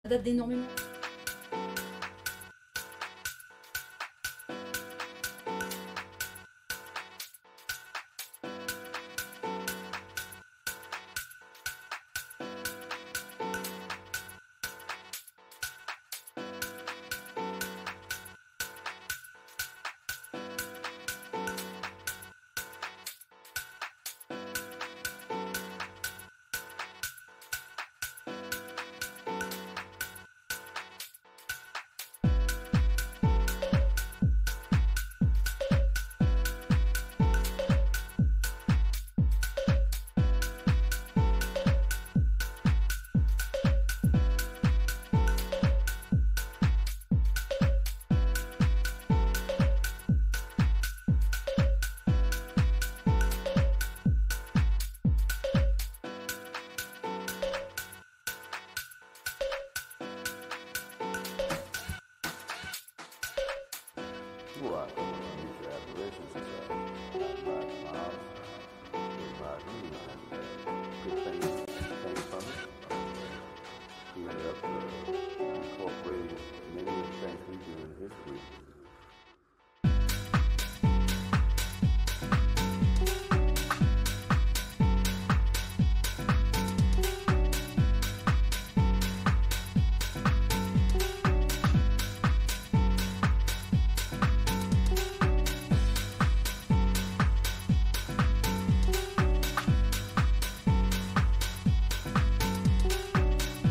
date d'énormément. Well, I don't know, Future Aberrations is by Miles. Good things came from it. He ended up incorporating many of the things we do in history.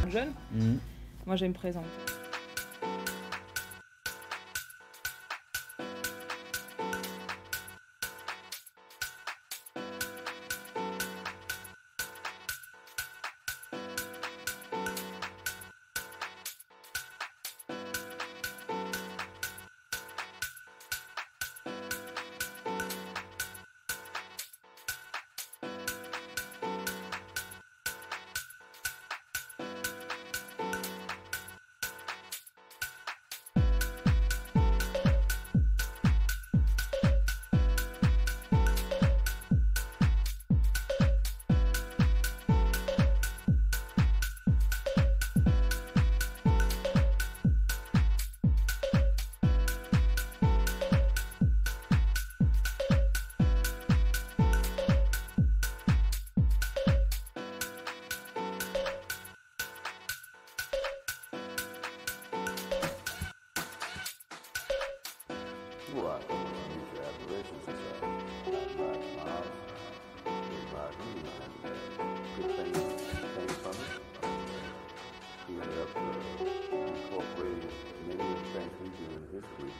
Jeune. Moi, je vais me présenter. Well, I don't know, Future Aberrations is by Miles. Good things came from it. He ended up incorporating many of the things we do in history.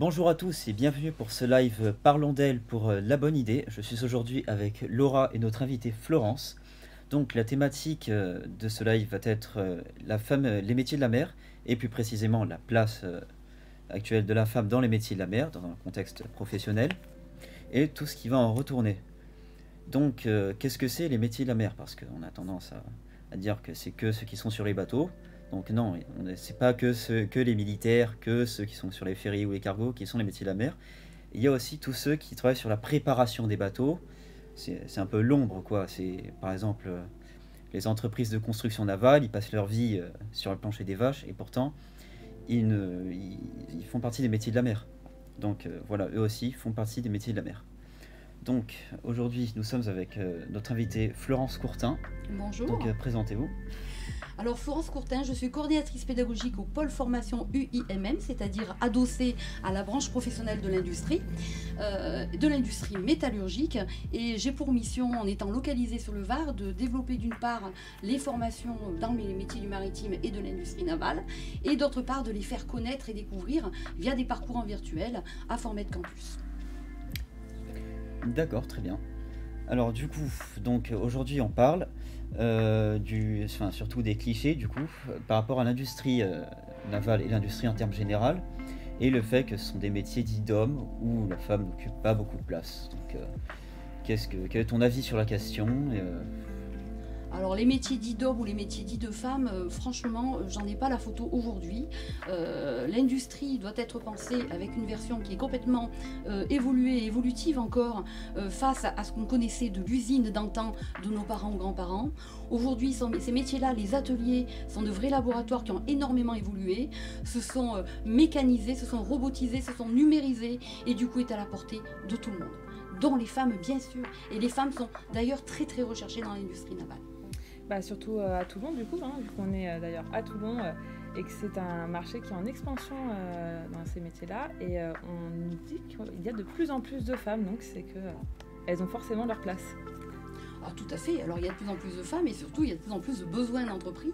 Bonjour à tous et bienvenue pour ce live Parlons d'elle pour la bonne idée. Je suis aujourd'hui avec Laura et notre invitée Florence. Donc la thématique de ce live va être la femme, les métiers de la mer et plus précisément la place actuelle de la femme dans les métiers de la mer dans un contexte professionnel et tout ce qui va en retourner. Donc qu'est-ce que c'est les métiers de la mer? Parce qu'on a tendance à dire que c'est que ceux qui sont sur les bateaux. Donc non, c'est pas que les militaires, que ceux qui sont sur les ferries ou les cargos qui sont les métiers de la mer. Il y a aussi tous ceux qui travaillent sur la préparation des bateaux. C'est un peu l'ombre, quoi. C'est par exemple les entreprises de construction navale, ils passent leur vie sur le plancher des vaches et pourtant ils font partie des métiers de la mer. Donc voilà, eux aussi font partie des métiers de la mer. Donc aujourd'hui, nous sommes avec notre invitée Florence Courtin. Bonjour. Donc présentez-vous. Alors Florence Courtin, je suis coordinatrice pédagogique au pôle formation UIMM, c'est-à-dire adossée à la branche professionnelle de l'industrie métallurgique. Et j'ai pour mission, en étant localisée sur le Var, de développer d'une part les formations dans les métiers du maritime et de l'industrie navale, et d'autre part de les faire connaître et découvrir via des parcours en virtuel à Formed Campus. D'accord, très bien. Alors du coup, donc aujourd'hui on parle surtout des clichés du coup par rapport à l'industrie navale et l'industrie en termes général et le fait que ce sont des métiers dits d'hommes où la femme n'occupe pas beaucoup de place. Donc quel est ton avis sur la question Alors les métiers dits d'hommes ou les métiers dits de femmes, franchement, j'en ai pas la photo aujourd'hui. L'industrie doit être pensée avec une version qui est complètement évoluée, évolutive encore, face à ce qu'on connaissait de l'usine d'antan de nos parents ou grands-parents. Aujourd'hui, ces métiers-là, les ateliers, sont de vrais laboratoires qui ont énormément évolué, se sont mécanisés, se sont robotisés, se sont numérisés et du coup est à la portée de tout le monde, dont les femmes bien sûr. Et les femmes sont d'ailleurs très très recherchées dans l'industrie navale. Surtout à Toulon du coup, vu qu'on est d'ailleurs à Toulon et que c'est un marché qui est en expansion dans ces métiers-là et on nous dit qu'il y a de plus en plus de femmes, donc c'est qu'elles ont forcément leur place. Ah, tout à fait. Alors il y a de plus en plus de femmes et surtout il y a de plus en plus de besoins d'entreprises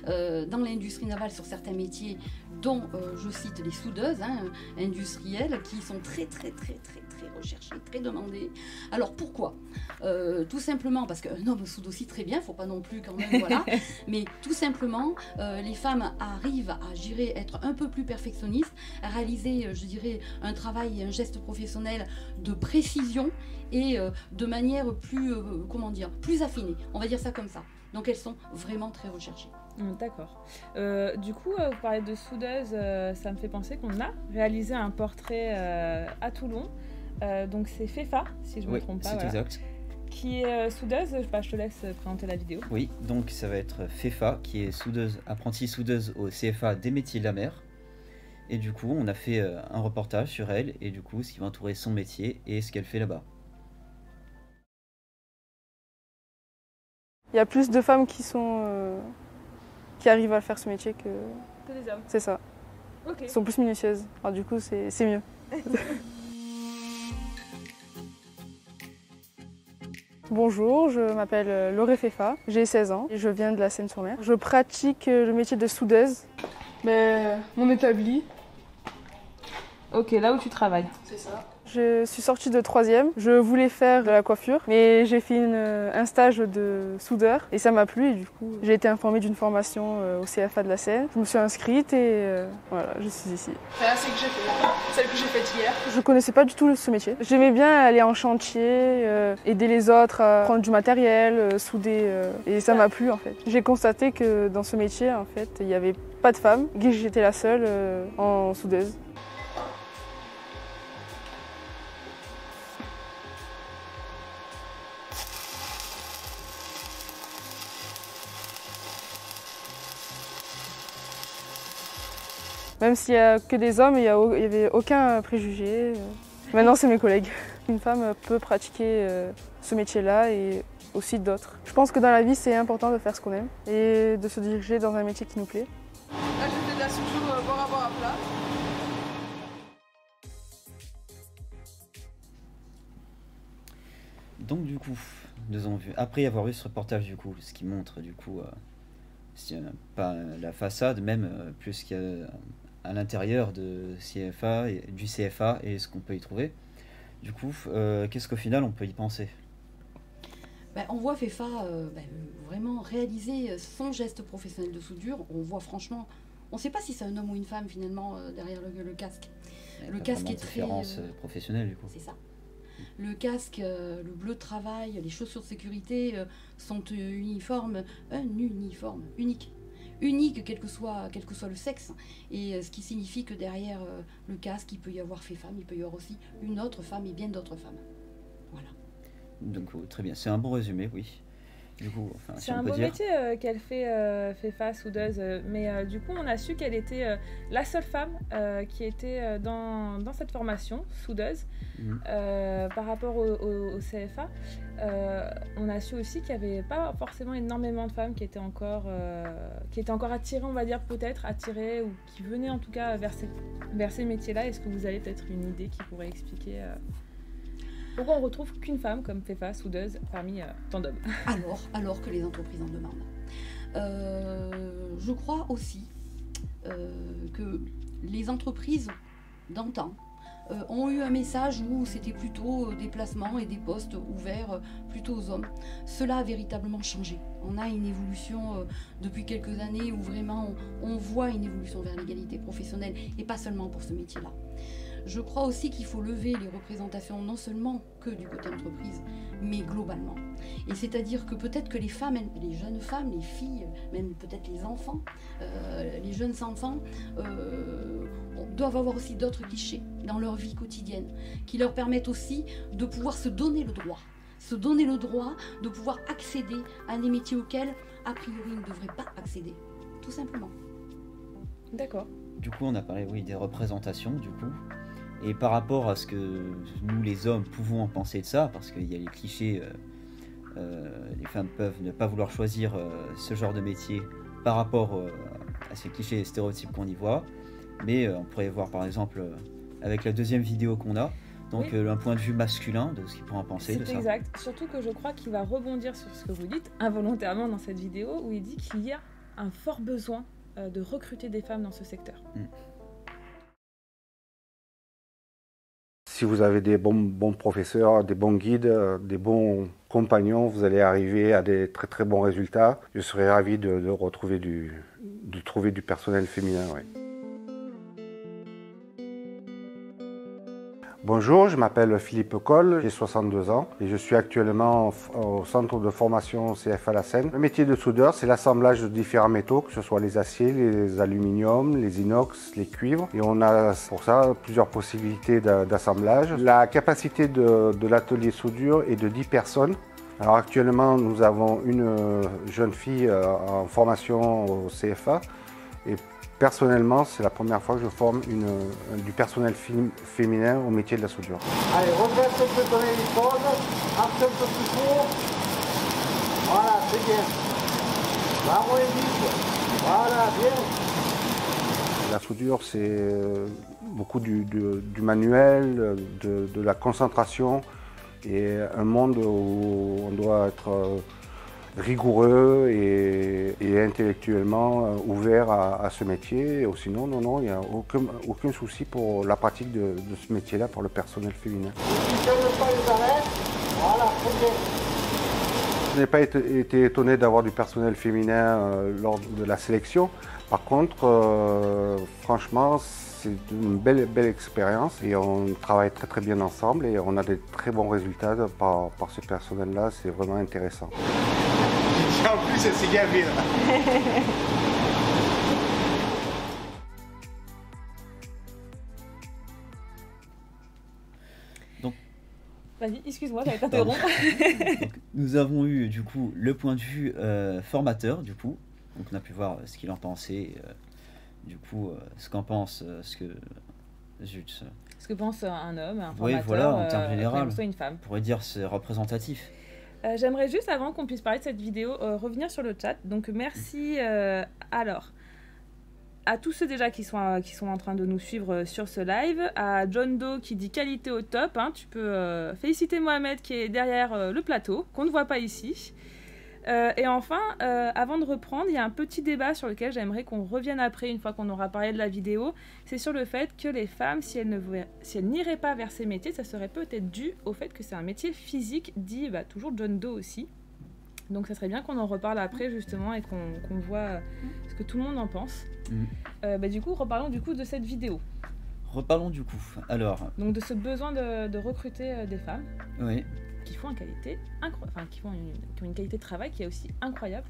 dans l'industrie navale sur certains métiers dont je cite les soudeuses industrielles qui sont très recherchées, très demandées. Alors pourquoi tout simplement parce qu'un homme soude aussi très bien, il ne faut pas non plus quand même, voilà. Mais tout simplement les femmes arrivent à être un peu plus perfectionnistes, à réaliser, je dirais, un travail, un geste professionnel de précision et de manière plus, plus affinée, on va dire ça comme ça. Donc elles sont vraiment très recherchées. D'accord. Du coup, vous parlez de soudeuse, ça me fait penser qu'on a réalisé un portrait à Toulon. Donc c'est Fefa, si je ne me trompe pas. Oui, c'est exact. Qui est soudeuse, je te laisse présenter la vidéo. Oui, donc ça va être Fefa, qui est apprentie soudeuse au CFA des métiers de la mer. Et du coup, on a fait un reportage sur elle et du coup, ce qui va entourer son métier et ce qu'elle fait là-bas. Il y a plus de femmes qui arrivent à faire ce métier que des hommes. C'est ça. Ok. Elles sont plus minutieuses. Alors du coup, c'est mieux. Bonjour, je m'appelle Laure Fefa, j'ai 16 ans et je viens de la Seine-sur-Mer. Je pratique le métier de soudeuse. Mon établi. Ok, là où tu travailles. C'est ça. Je suis sortie de 3e, je voulais faire de la coiffure, mais j'ai fait un stage de soudeur et ça m'a plu et du coup j'ai été informée d'une formation au CFA de la Seine. Je me suis inscrite et voilà, je suis ici. Celle que j'ai faite hier. Je connaissais pas du tout ce métier. J'aimais bien aller en chantier, aider les autres à prendre du matériel, souder et ça m'a plu en fait. J'ai constaté que dans ce métier en fait il n'y avait pas de femmes, j'étais la seule en soudeuse. Même s'il n'y a que des hommes, il n'y avait aucun préjugé. Maintenant, c'est mes collègues. Une femme peut pratiquer ce métier-là et aussi d'autres. Je pense que dans la vie, c'est important de faire ce qu'on aime et de se diriger dans un métier qui nous plaît. Là, je fais de la soudure bord à plat. Donc du coup, nous avons vu, après avoir vu ce reportage du coup, ce qui montre du coup pas la façade, même plus qu'il y a à l'intérieur de CFA et, du CFA et ce qu'on peut y trouver. Du coup, qu'est-ce qu'au final on peut y penser? On voit FEFA vraiment réaliser son geste professionnel de soudure. On voit franchement, on ne sait pas si c'est un homme ou une femme finalement derrière le casque. Le casque est très professionnelle du coup. C'est ça. Le casque, le bleu de travail, les chaussures de sécurité sont uniformes, un uniforme unique. Unique quel que soit le sexe. Et ce qui signifie que derrière le casque, il peut y avoir fait femme, il peut y avoir aussi une autre femme et bien d'autres femmes. Voilà. Donc très bien, c'est un bon résumé, oui. Du coup, enfin, c'est un beau métier qu'elle fait FEFA, soudeuse, mais du coup on a su qu'elle était la seule femme qui était dans cette formation, soudeuse, par rapport au CFA. On a su aussi qu'il n'y avait pas forcément énormément de femmes qui étaient encore attirées, on va dire peut-être, attirées ou qui venaient en tout cas vers ces métiers-là. Est-ce que vous avez peut-être une idée qui pourrait expliquer pourquoi on retrouve qu'une femme comme FEFA, soudeuse, parmi tant d'hommes? Alors que les entreprises en demandent. Je crois aussi que les entreprises d'antan ont eu un message où c'était plutôt des placements et des postes ouverts plutôt aux hommes. Cela a véritablement changé. On a une évolution depuis quelques années où vraiment on voit une évolution vers l'égalité professionnelle et pas seulement pour ce métier-là. Je crois aussi qu'il faut lever les représentations non seulement que du côté entreprise, mais globalement. Et c'est-à-dire que peut-être que les femmes, les jeunes femmes, les filles, même peut-être les enfants, les jeunes enfants, doivent avoir aussi d'autres clichés dans leur vie quotidienne, qui leur permettent aussi de pouvoir se donner le droit de pouvoir accéder à des métiers auxquels, a priori, ils ne devraient pas accéder, tout simplement. D'accord. Du coup, on a parlé, oui, des représentations, du coup. Et par rapport à ce que nous, les hommes, pouvons en penser de ça, parce qu'il y a les clichés, les femmes peuvent ne pas vouloir choisir ce genre de métier par rapport à ces clichés et stéréotypes qu'on y voit. Mais on pourrait voir, par exemple, avec la deuxième vidéo qu'on a, donc oui, un point de vue masculin de ce qu'ils pourraient en penser de ça. C'est exact. Surtout que je crois qu'il va rebondir sur ce que vous dites involontairement dans cette vidéo, où il dit qu'il y a un fort besoin de recruter des femmes dans ce secteur. Si vous avez des bons professeurs, des bons guides, des bons compagnons, vous allez arriver à des très très bons résultats. Je serais ravi de trouver du personnel féminin. Ouais. Bonjour, je m'appelle Philippe Coll, j'ai 62 ans et je suis actuellement au centre de formation CFA La Seine. Le métier de soudeur, c'est l'assemblage de différents métaux, que ce soit les aciers, les aluminiums, les inox, les cuivres. Et on a pour ça plusieurs possibilités d'assemblage. La capacité de l'atelier soudure est de 10 personnes. Alors actuellement, nous avons une jeune fille en formation au CFA. Et personnellement, c'est la première fois que je forme du personnel féminin au métier de la soudure. Allez, redresse un peu ton héliphone, arche un peu plus court. Voilà, c'est bien. Va moins vite. Voilà, bien. La soudure, c'est beaucoup du manuel, de la concentration et un monde où on doit être rigoureux et intellectuellement ouvert à ce métier. Ou sinon, non, il n'y a aucun souci pour la pratique de ce métier-là pour le personnel féminin. Je n'ai pas été étonné d'avoir du personnel féminin lors de la sélection. Par contre, franchement, c'est une belle expérience et on travaille très très bien ensemble et on a des très bons résultats par ce personnel-là. C'est vraiment intéressant. En plus, elle s'est gavée là. Donc, vas-y, excuse-moi, j'allais t'interrompre. Nous avons eu du coup le point de vue formateur, du coup. Donc on a pu voir ce qu'il en pensait, du coup ce qu'en pense, ce que pense un homme, un formateur, oui, voilà, en termes général, soit une femme. On pourrait dire c'est représentatif. J'aimerais juste, avant qu'on puisse parler de cette vidéo, revenir sur le chat. Donc merci alors à tous ceux déjà qui sont en train de nous suivre sur ce live, à John Doe qui dit qualité au top, hein, tu peux féliciter Mohamed qui est derrière le plateau, qu'on ne voit pas ici. Et enfin, avant de reprendre, il y a un petit débat sur lequel j'aimerais qu'on revienne après, une fois qu'on aura parlé de la vidéo. C'est sur le fait que les femmes, si elles n'iraient pas vers ces métiers, ça serait peut-être dû au fait que c'est un métier physique, dit toujours John Doe aussi. Donc ça serait bien qu'on en reparle après justement et qu'on voit ce que tout le monde en pense. Du coup, reparlons du coup de cette vidéo. Reparlons du coup. Alors. Donc de ce besoin de recruter des femmes. Oui. Qui font qui ont une qualité de travail qui est aussi incroyable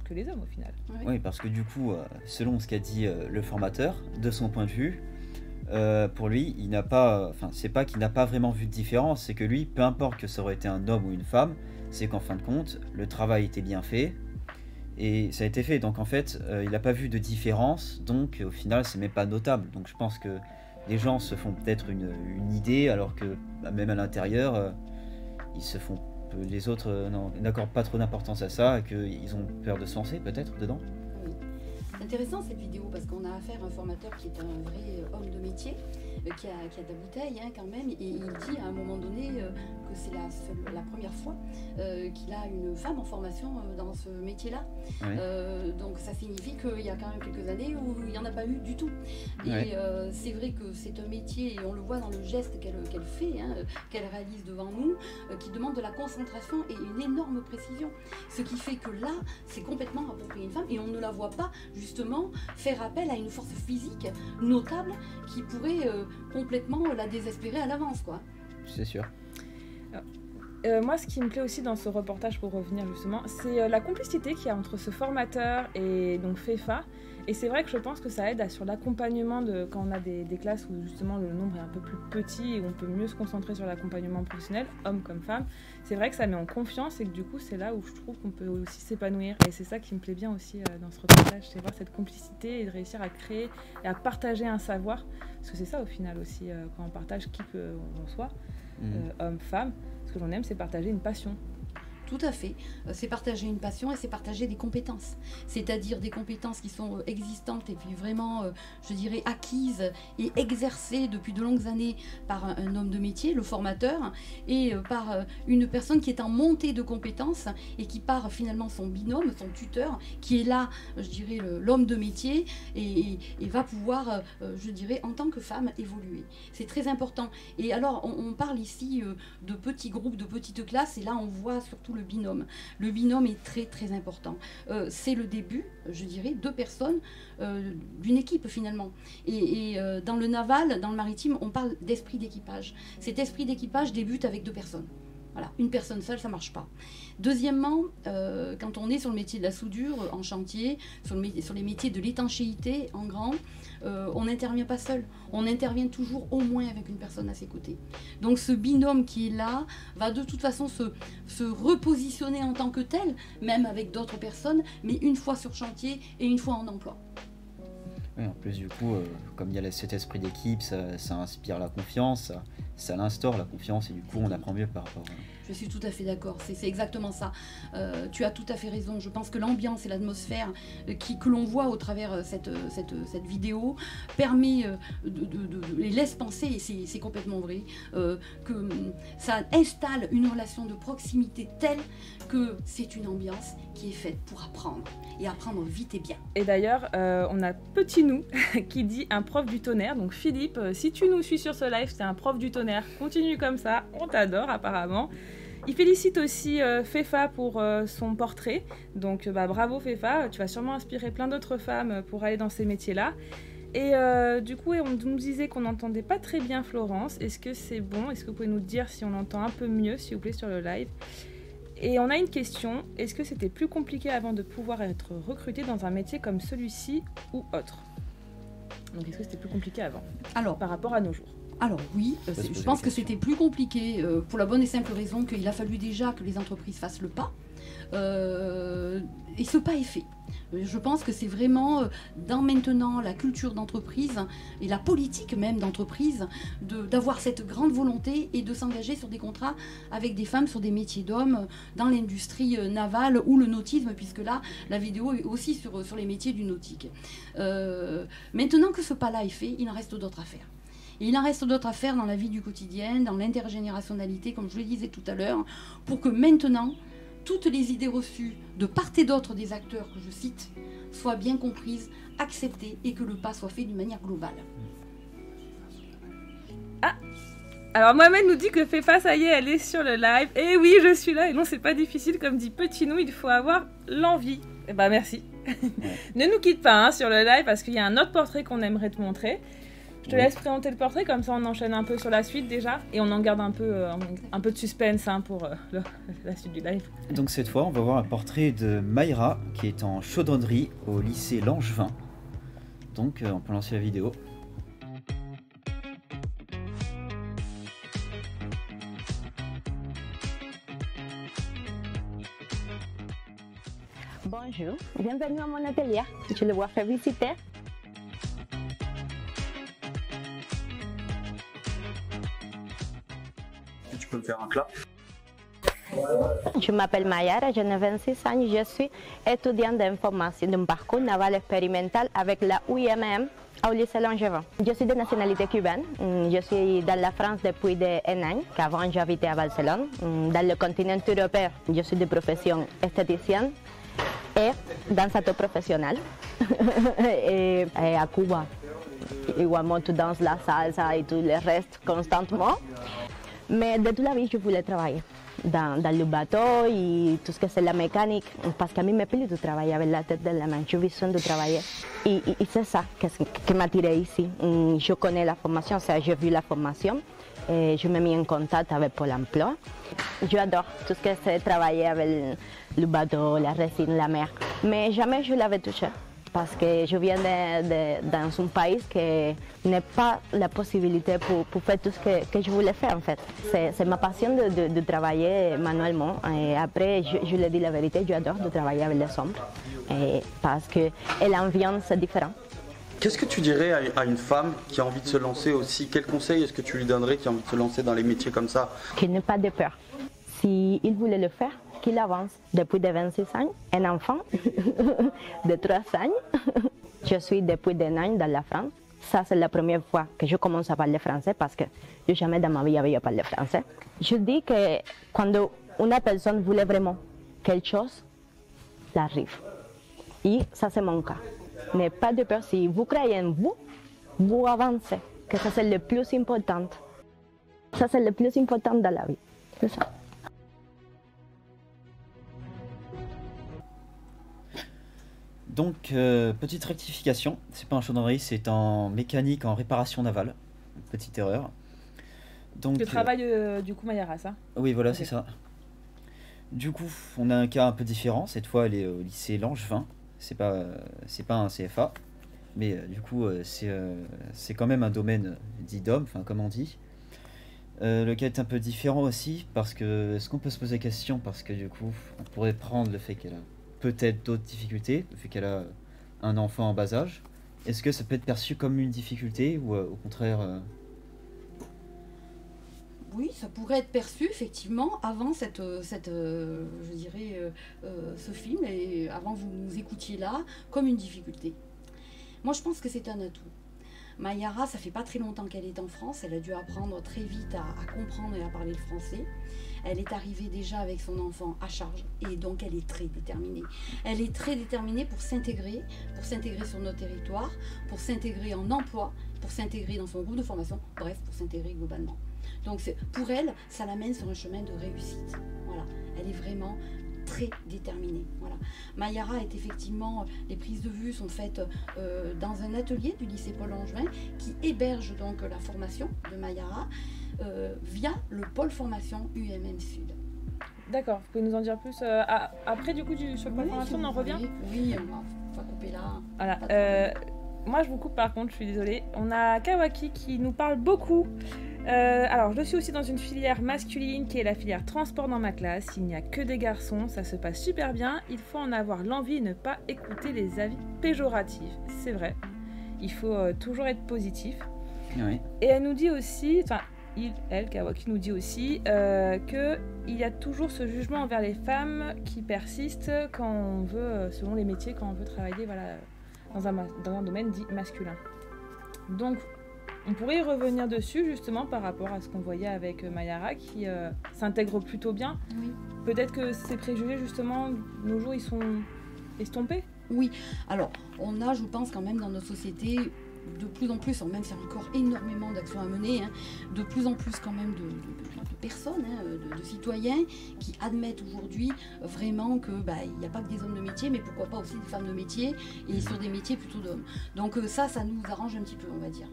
que les hommes au final. Oui, parce que du coup, selon ce qu'a dit le formateur, de son point de vue, pour lui, c'est pas qu'il n'a pas vraiment vu de différence, c'est que lui, peu importe que ça aurait été un homme ou une femme, c'est qu'en fin de compte, le travail était bien fait et ça a été fait. Donc en fait, il n'a pas vu de différence, donc au final, c'est même pas notable. Donc je pense que les gens se font peut-être une idée, alors que même à l'intérieur, ils se font, les autres n'accordent pas trop d'importance à ça, et qu'ils ont peur de se lancer peut-être dedans. Oui. C'est intéressant cette vidéo parce qu'on a affaire à un formateur qui est un vrai homme de métier, qui a de la bouteille quand même, et il dit à un moment donné que c'est la première fois qu'il a une femme en formation dans ce métier-là. Oui. Donc ça signifie qu'il y a quand même quelques années où il n'y en a pas eu du tout. Et c'est vrai que c'est un métier, et on le voit dans le geste qu'elle fait, qu'elle réalise devant nous, qui demande de la concentration et une énorme précision. Ce qui fait que là, c'est complètement approprié une femme, et on ne la voit pas justement faire appel à une force physique notable qui pourrait complètement la désespérer à l'avance, quoi. C'est sûr. Moi, ce qui me plaît aussi dans ce reportage, pour revenir justement, c'est la complicité qu'il y a entre ce formateur et donc FEFA. Et c'est vrai que je pense que ça aide sur l'accompagnement quand on a des classes où justement le nombre est un peu plus petit et où on peut mieux se concentrer sur l'accompagnement professionnel, hommes comme femmes. C'est vrai que ça met en confiance et que du coup c'est là où je trouve qu'on peut aussi s'épanouir. Et c'est ça qui me plaît bien aussi dans ce reportage, c'est voir cette complicité et de réussir à créer et à partager un savoir. Parce que c'est ça au final aussi, quand on partage qui que on soit, homme, femme, ce que j'en aime c'est partager une passion. Tout à fait. C'est partager une passion et c'est partager des compétences. C'est-à-dire des compétences qui sont existantes et puis vraiment, je dirais, acquises et exercées depuis de longues années par un homme de métier, le formateur, et par une personne qui est en montée de compétences et qui part finalement son binôme, son tuteur, qui est là, je dirais, l'homme de métier et va pouvoir, je dirais, en tant que femme, évoluer. C'est très important. Et alors, on parle ici de petits groupes, de petites classes, et là, on voit surtout le binôme. Le binôme est très très important. C'est le début, je dirais, deux personnes d'une équipe finalement. Et dans le naval, dans le maritime, on parle d'esprit d'équipage. Cet esprit d'équipage débute avec deux personnes. Voilà, une personne seule, ça ne marche pas. Deuxièmement, quand on est sur le métier de la soudure en chantier, sur les métiers de l'étanchéité en grand, on n'intervient pas seul. On intervient toujours au moins avec une personne à ses côtés. Donc ce binôme qui est là va de toute façon se repositionner en tant que tel, même avec d'autres personnes, mais une fois sur chantier et une fois en emploi. Oui, en plus du coup, comme il y a cet esprit d'équipe, ça inspire la confiance, ça l'instaure la confiance et du coup on apprend mieux par rapport à... Je suis tout à fait d'accord, c'est exactement ça. Tu as tout à fait raison. Je pense que l'ambiance et l'atmosphère que l'on voit au travers cette vidéo permet et laisse penser, et c'est complètement vrai, que ça installe une relation de proximité telle que c'est une ambiance qui est faite pour apprendre, et apprendre vite et bien. Et d'ailleurs, on a Petit Nous qui dit un prof du tonnerre. Donc Philippe, si tu nous suis sur ce live, c'est un prof du tonnerre. Continue comme ça, on t'adore apparemment. Il félicite aussi FEFA pour son portrait. Donc bravo FEFA, tu vas sûrement inspirer plein d'autres femmes pour aller dans ces métiers-là. Et du coup, on nous disait qu'on n'entendait pas très bien Florence. Est-ce que c'est bon? Est-ce que vous pouvez nous dire si on entend un peu mieux, s'il vous plaît, sur le live? Et on a une question, est-ce que c'était plus compliqué avant de pouvoir être recruté dans un métier comme celui-ci ou autre? Donc est-ce que c'était plus compliqué avant, par rapport à nos jours? Alors oui, je pense que c'était plus compliqué pour la bonne et simple raison qu'il a fallu déjà que les entreprises fassent le pas. Et ce pas est fait. Je pense que c'est vraiment dans maintenant la culture d'entreprise et la politique même d'entreprise d'avoir cette grande volonté et de s'engager sur des contrats avec des femmes sur des métiers d'hommes dans l'industrie navale ou le nautisme, puisque là la vidéo est aussi sur les métiers du nautique. Maintenant que ce pas-là est fait, il en reste d'autres à faire. Et il en reste d'autres à faire dans la vie du quotidien, dans l'intergénérationnalité, comme je le disais tout à l'heure, pour que maintenant toutes les idées reçues de part et d'autre des acteurs que je cite soient bien comprises, acceptées et que le pas soit fait d'une manière globale. Ah, alors Mohamed nous dit que Fefa, ça y est, elle est sur le live. Et oui, je suis là. Et non, c'est pas difficile. Comme dit Petit Nou, il faut avoir l'envie. Eh ben, merci. Ne nous quitte pas hein, sur le live parce qu'il y a un autre portrait qu'on aimerait te montrer. Je te laisse présenter le portrait, comme ça on enchaîne un peu sur la suite déjà. Et on en garde un peu de suspense hein, pour la suite du live. Donc cette fois, on va voir un portrait de Mayra qui est en chaudronnerie au lycée Langevin. Donc on peut lancer la vidéo. Bonjour, bienvenue à mon atelier. Je le vois faire visiter. Tu peux me faire un clap? Je m'appelle Mayara, j'ai 26 ans, je suis étudiante d'information d'un parcours naval expérimental avec la UIMM au lycée Langevin. Je suis de nationalité cubaine, je suis dans la France depuis un an, qu'avant j'habitais à Barcelone. Dans le continent européen, je suis de profession esthéticienne et dansateur professionnel. et à Cuba, également tu danses la salsa et tout le reste constamment. Mais de toute la vie, je voulais travailler dans le bateau et tout ce que c'est la mécanique, parce qu'à mí me plaît de travailler avec la tête de la main, j'ai besoin de travailler. Et c'est ça qui m'a tiré ici. Je connais la formation, j'ai vu la formation, et je me mis en contact avec Pôle emploi. J'adore tout ce que c'est travailler avec le bateau, la résine, la mer, mais jamais je l'avais touché. Parce que je viens dans un pays qui n'a pas la possibilité pour faire tout ce que je voulais faire en fait. C'est ma passion de travailler manuellement. Et après, je le dis la vérité, j'adore de travailler avec les ombres. Parce que l'ambiance est différente. Qu'est-ce que tu dirais à une femme qui a envie de se lancer aussi? Quel conseil est-ce que tu lui donnerais qui a envie de se lancer dans les métiers comme ça? Qu'il n'ait pas de peur. S'il voulait le faire, qu'il avance. Depuis de 26 ans, un enfant de 3 ans. Je suis depuis des ans dans la France. Ça, c'est la première fois que je commence à parler français parce que je jamais dans ma vie avait parlé français. Je dis que quand une personne voulait vraiment quelque chose, ça arrive. Et ça, c'est mon cas. N'ayez pas de peur. Si vous croyez en vous, vous avancez. Que ça, c'est le plus important. Ça, c'est le plus important dans la vie. C'est ça. Donc, petite rectification, c'est pas en chaudronnerie, c'est en mécanique, en réparation navale. Petite erreur. Donc, le travail du coup Mayara, ça? Oui, voilà, okay. C'est ça. Du coup, on a un cas un peu différent. Cette fois, elle est au lycée Langevin. C'est pas un CFA, mais du coup, c'est quand même un domaine dit d'homme, enfin comme on dit. Le cas est un peu différent aussi parce que est-ce qu'on peut se poser la question parce que du coup, on pourrait prendre le fait qu'elle a peut-être d'autres difficultés, le fait qu'elle a un enfant en bas âge. Est-ce que ça peut être perçu comme une difficulté ou au contraire Oui, ça pourrait être perçu effectivement avant ce film et avant que vous nous écoutiez là comme une difficulté. Moi je pense que c'est un atout. Mayara, ça fait pas très longtemps qu'elle est en France, elle a dû apprendre très vite à comprendre et à parler le français. Elle est arrivée déjà avec son enfant à charge et donc elle est très déterminée. Elle est très déterminée pour s'intégrer sur notre territoire, pour s'intégrer en emploi, pour s'intégrer dans son groupe de formation, bref, pour s'intégrer globalement. Donc pour elle, ça l'amène sur un chemin de réussite. Voilà, elle est vraiment très déterminée. Voilà. Mayara est effectivement, les prises de vue sont faites dans un atelier du lycée Paul Langevin qui héberge donc la formation de Mayara via le pôle formation UMM Sud. D'accord, vous pouvez nous en dire plus après du coup sur le pôle formation, on en revient? Oui, on va couper là. Voilà. Moi je vous coupe par contre, je suis désolée. On a Kawaki qui nous parle beaucoup. Alors je suis aussi dans une filière masculine qui est la filière transport dans ma classe. Il n'y a que des garçons, ça se passe super bien. Il faut en avoir l'envie et ne pas écouter les avis péjoratifs. C'est vrai, il faut toujours être positif. Oui. Et elle nous dit aussi, Kawaki nous dit aussi qu'il y a toujours ce jugement envers les femmes qui persiste quand on veut, selon les métiers, quand on veut travailler dans un domaine dit masculin. Donc, On pourrait y revenir dessus justement par rapport à ce qu'on voyait avec Mayara qui s'intègre plutôt bien. Oui. Peut-être que ces préjugés justement, nos jours, ils sont estompés. Oui, alors on a, je pense quand même dans notre société, de plus en plus, même s'il y a encore énormément d'actions à mener, de plus en plus quand même de personnes, de citoyens qui admettent aujourd'hui vraiment que il n'y a pas que des hommes de métier, mais pourquoi pas aussi des femmes de métier et sur des métiers plutôt d'hommes. Donc ça nous arrange un petit peu, on va dire.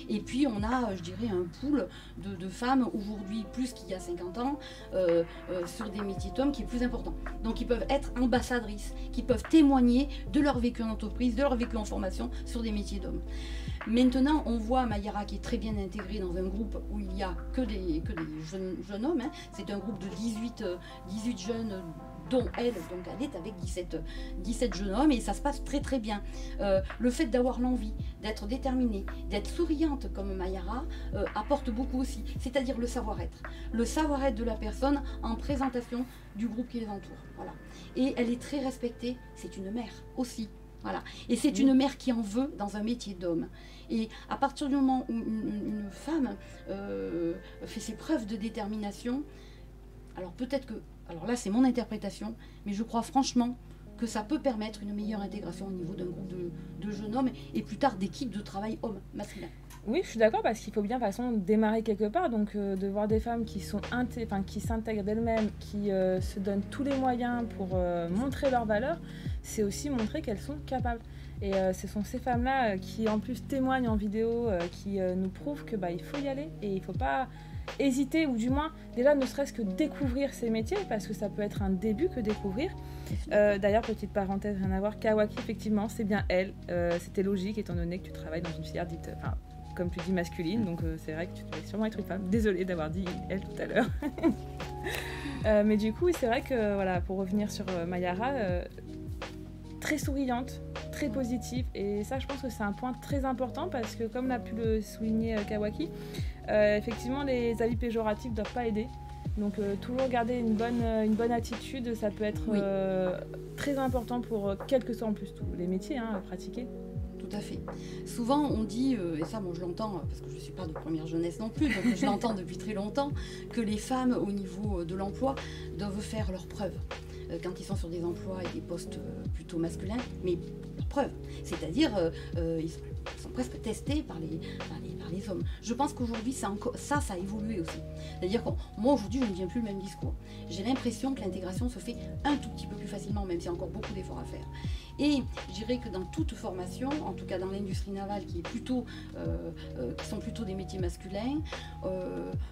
Et puis on a, je dirais, un pool de femmes aujourd'hui plus qu'il y a 50 ans sur des métiers d'hommes qui est plus important. Donc ils peuvent être ambassadrices, qui peuvent témoigner de leur vécu en entreprise, de leur vécu en formation sur des métiers d'hommes. Maintenant, on voit Mayara qui est très bien intégrée dans un groupe où il n'y a que des jeunes hommes. C'est un groupe de 18 jeunes, dont elle est avec 17 jeunes hommes, et ça se passe très très bien. Le fait d'avoir l'envie, d'être déterminée, d'être souriante comme Mayara apporte beaucoup aussi, c'est-à-dire le savoir-être. Le savoir-être de la personne en présentation du groupe qui les entoure. Voilà. Et elle est très respectée, c'est une mère aussi. Voilà. Et c'est une mère qui en veut dans un métier d'homme. Et à partir du moment où une femme fait ses preuves de détermination, alors peut-être que, alors là c'est mon interprétation, mais je crois franchement que ça peut permettre une meilleure intégration au niveau d'un groupe de jeunes hommes et plus tard d'équipes de travail hommes masculins. Oui, je suis d'accord parce qu'il faut bien de toute façon démarrer quelque part, donc de voir des femmes qui s'intègrent d'elles-mêmes, qui se donnent tous les moyens pour montrer leurs valeurs, c'est aussi montrer qu'elles sont capables. Et ce sont ces femmes-là qui en plus témoignent en vidéo, qui nous prouvent que il faut y aller et il ne faut pas hésiter, ou du moins déjà ne serait-ce que découvrir ces métiers, parce que ça peut être un début que découvrir. D'ailleurs, petite parenthèse, rien à voir, Kawaki, effectivement, c'est bien elle. C'était logique étant donné que tu travailles dans une filière dite, comme tu dis, masculine, donc c'est vrai que tu devais sûrement être une femme. Désolée d'avoir dit elle tout à l'heure. Mais du coup, c'est vrai que, voilà, pour revenir sur Mayara, très souriante, très positive, et ça, je pense que c'est un point très important, parce que comme l'a pu le souligner Kawaki, effectivement, les avis péjoratifs ne doivent pas aider. Donc toujours garder une bonne attitude, ça peut être très important pour quel que soit en plus tous les métiers à pratiquer. Tout à fait. Souvent on dit, et ça moi je l'entends parce que je ne suis pas de première jeunesse non plus, donc je l'entends depuis très longtemps, que les femmes au niveau de l'emploi doivent faire leurs preuves quand ils sont sur des emplois et des postes plutôt masculins, mais leurs preuves. C'est-à-dire ils sont presque testés par les hommes. Je pense qu'aujourd'hui ça a évolué aussi. C'est-à-dire que moi aujourd'hui je ne tiens plus le même discours. J'ai l'impression que l'intégration se fait un tout petit peu plus facilement, même s'il y a encore beaucoup d'efforts à faire. Et je dirais que dans toute formation, en tout cas dans l'industrie navale qui sont plutôt des métiers masculins,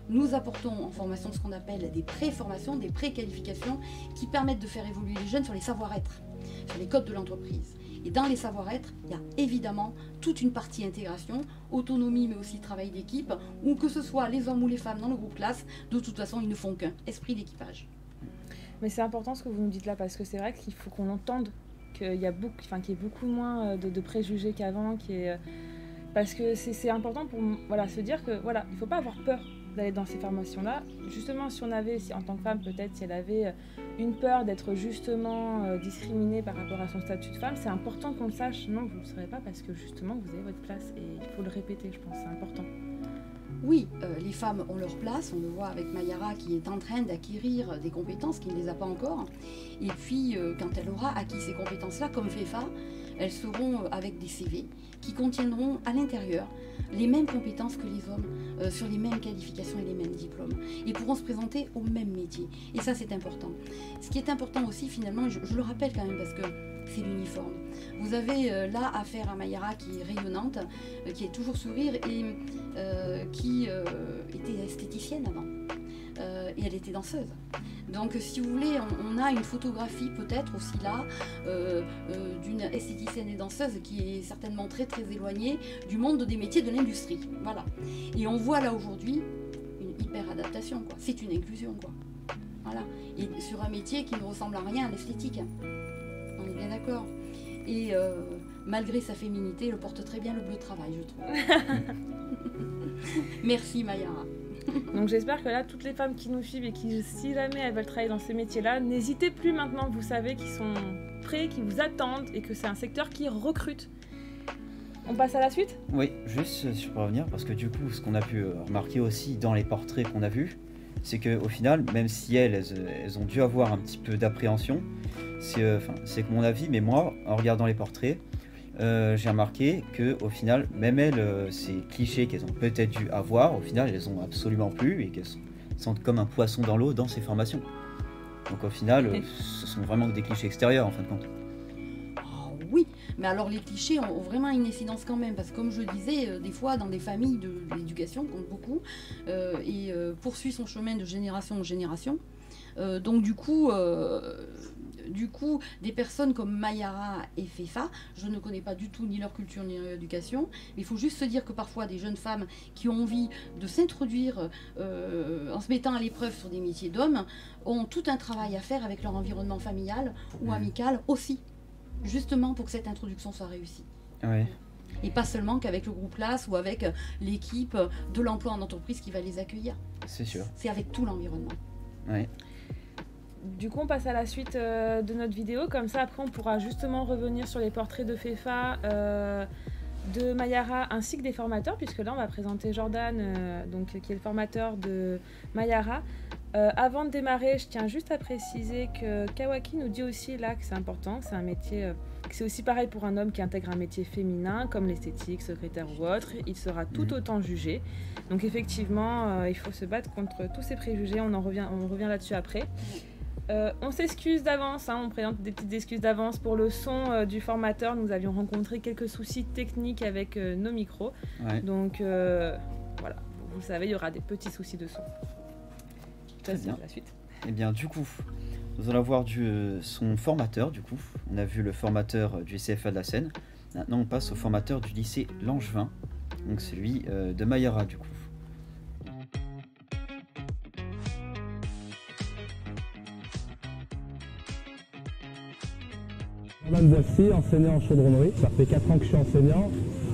nous apportons en formation ce qu'on appelle des pré-formations, des pré-qualifications qui permettent de faire évoluer les jeunes sur les savoir-être, sur les codes de l'entreprise. Et dans les savoir-être, il y a évidemment toute une partie intégration, autonomie mais aussi travail d'équipe, où que ce soit les hommes ou les femmes dans le groupe classe, de toute façon ils ne font qu'un, esprit d'équipage. Mais c'est important ce que vous nous dites là, parce que c'est vrai qu'il faut qu'on entende qu'il y ait beaucoup moins de préjugés qu'avant, parce que c'est important pour se dire que il ne faut pas avoir peur d'aller dans ces formations-là. Justement, si en tant que femme, peut-être si elle avait une peur d'être justement discriminée par rapport à son statut de femme, c'est important qu'on le sache. Non, vous ne le saurez pas parce que justement, vous avez votre place et il faut le répéter, je pense, c'est important. Oui, les femmes ont leur place, on le voit avec Mayara qui est en train d'acquérir des compétences, qui ne les a pas encore. Et puis, quand elle aura acquis ces compétences-là, comme FEFA, elles seront avec des CV qui contiendront à l'intérieur les mêmes compétences que les hommes, sur les mêmes qualifications et les mêmes diplômes, et pourront se présenter au même métier. Et ça, c'est important. Ce qui est important aussi, finalement, je le rappelle quand même parce que c'est l'uniforme. Vous avez là affaire à Mayara qui est rayonnante, qui est toujours sourire et qui était esthéticienne avant. Et elle était danseuse. Donc si vous voulez, on a une photographie peut-être aussi là d'une esthéticienne et danseuse qui est certainement très très éloignée du monde des métiers de l'industrie. Voilà. Et on voit là aujourd'hui une hyper adaptation, quoi. C'est une inclusion, quoi. Voilà. Et sur un métier qui ne ressemble à rien à l'esthétique. On est bien d'accord. Et malgré sa féminité, elle porte très bien le bleu de travail, je trouve. Merci Mayara. Donc j'espère que là, toutes les femmes qui nous suivent et qui, si jamais elles veulent travailler dans ces métiers-là, n'hésitez plus maintenant, vous savez qu'ils sont prêts, qu'ils vous attendent et que c'est un secteur qui recrute. On passe à la suite? Oui, juste pour revenir, parce que du coup, ce qu'on a pu remarquer aussi dans les portraits qu'on a vus, c'est qu'au final, même si elles ont dû avoir un petit peu d'appréhension, c'est que mon avis, mais moi, en regardant les portraits, j'ai remarqué qu'au final, même elles, ces clichés qu'elles ont peut-être dû avoir, au final, elles ont absolument plus et qu'elles sont comme un poisson dans l'eau dans ces formations. Donc au final, ce sont vraiment que des clichés extérieurs en fin de compte. Oui, mais alors les clichés ont vraiment une incidence quand même, parce que comme je disais, des fois dans des familles de l'éducation compte beaucoup et poursuit son chemin de génération en génération. Donc du coup, des personnes comme Mayara et Fefa, je ne connais pas du tout ni leur culture ni leur éducation, mais il faut juste se dire que parfois des jeunes femmes qui ont envie de s'introduire en se mettant à l'épreuve sur des métiers d'hommes ont tout un travail à faire avec leur environnement familial ou amical aussi, justement pour que cette introduction soit réussie. Ouais. Et pas seulement qu'avec le groupe classe ou avec l'équipe de l'emploi en entreprise qui va les accueillir. C'est sûr. C'est avec tout l'environnement. Ouais. Du coup, on passe à la suite de notre vidéo. Comme ça, après, on pourra justement revenir sur les portraits de Fefa, de Mayara, ainsi que des formateurs, puisque là, on va présenter Jordan, qui est le formateur de Mayara. Avant de démarrer, je tiens juste à préciser que Kawaki nous dit aussi là que c'est important, que c'est un métier, que c'est aussi pareil pour un homme qui intègre un métier féminin, comme l'esthétique, secrétaire ou autre, il sera tout autant jugé. Donc effectivement, il faut se battre contre tous ces préjugés, on revient là-dessus après. On s'excuse d'avance, on présente des petites excuses d'avance pour le son du formateur. Nous avions rencontré quelques soucis techniques avec nos micros. Ouais. Donc voilà, vous le savez, il y aura des petits soucis de son. Très bien. La suite. Et bien du coup, nous allons voir son formateur du coup. On a vu le formateur du CFA de la Seine. Maintenant on passe au formateur du lycée Langevin, donc celui de Mayara du coup. Jordan Boissy, enseignant en chaudronnerie. Ça fait 4 ans que je suis enseignant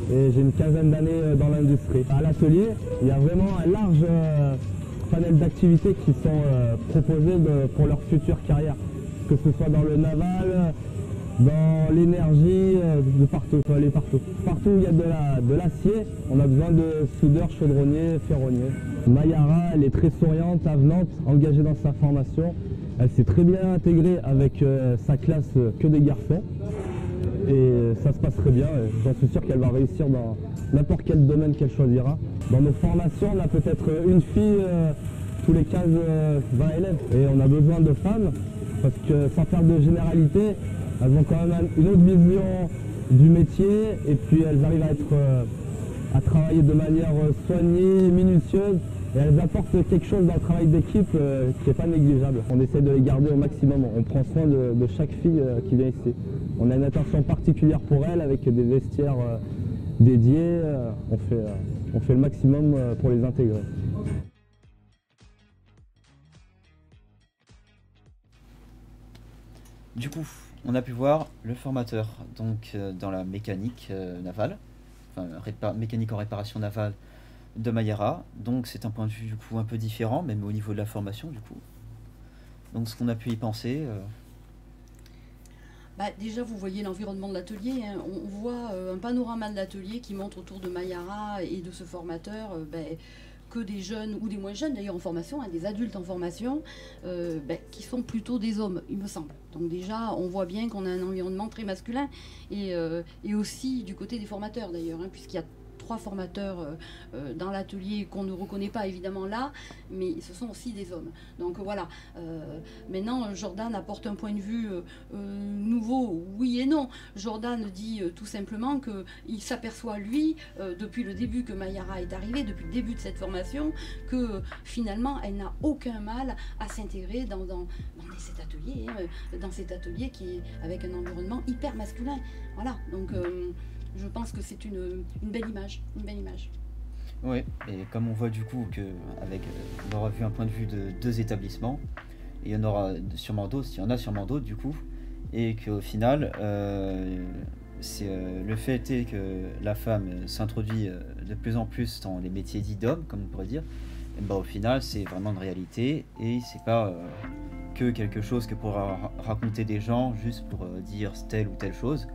et j'ai une quinzaine d'années dans l'industrie. À l'atelier, il y a vraiment un large panel d'activités qui sont proposées pour leur future carrière. Que ce soit dans le naval, dans l'énergie, de partout, faut aller partout. Partout où il y a de l'acier, on a besoin de soudeurs, chaudronniers, ferronniers. Mayara, elle est très souriante, avenante, engagée dans sa formation. Elle s'est très bien intégrée avec sa classe que des garçons et ça se passe très bien. J'en suis sûr qu'elle va réussir dans n'importe quel domaine qu'elle choisira. Dans nos formations, on a peut-être une fille tous les 15-20 élèves et on a besoin de femmes parce que sans faire de généralité, elles ont quand même une autre vision du métier et puis elles arrivent à travailler de manière soignée, minutieuse. Et elles apportent quelque chose dans le travail d'équipe qui n'est pas négligeable. On essaie de les garder au maximum. On prend soin de chaque fille qui vient ici. On a une attention particulière pour elles avec des vestiaires dédiés. On fait le maximum pour les intégrer. Du coup, on a pu voir le formateur donc, dans la mécanique navale, enfin mécanique en réparation navale de Mayara, donc c'est un point de vue du coup un peu différent, même au niveau de la formation du coup. Donc ce qu'on a pu y penser. Déjà vous voyez l'environnement de l'atelier, hein. On voit un panorama de l'atelier qui montre autour de Mayara et de ce formateur que des jeunes ou des moins jeunes d'ailleurs en formation, hein, des adultes en formation, qui sont plutôt des hommes, il me semble. Donc déjà on voit bien qu'on a un environnement très masculin et aussi du côté des formateurs d'ailleurs, hein, puisqu'il y a 3 formateurs dans l'atelier qu'on ne reconnaît pas évidemment là, mais ce sont aussi des hommes. Donc voilà, maintenant Jordan apporte un point de vue nouveau, oui et non. Jordan dit tout simplement qu'il s'aperçoit lui, depuis le début que Mayara est arrivée, depuis le début de cette formation, que finalement elle n'a aucun mal à s'intégrer dans cet atelier qui est avec un environnement hyper masculin. Voilà, donc je pense que c'est une belle image, Oui, et comme on voit du coup on aura vu un point de vue de 2 établissements, et il y en aura sûrement d'autres, du coup, et qu'au final, le fait est que la femme s'introduit de plus en plus dans les métiers dits d'hommes, comme on pourrait dire, et au final c'est vraiment une réalité, et c'est pas que quelque chose que pour raconter des gens juste pour dire telle ou telle chose.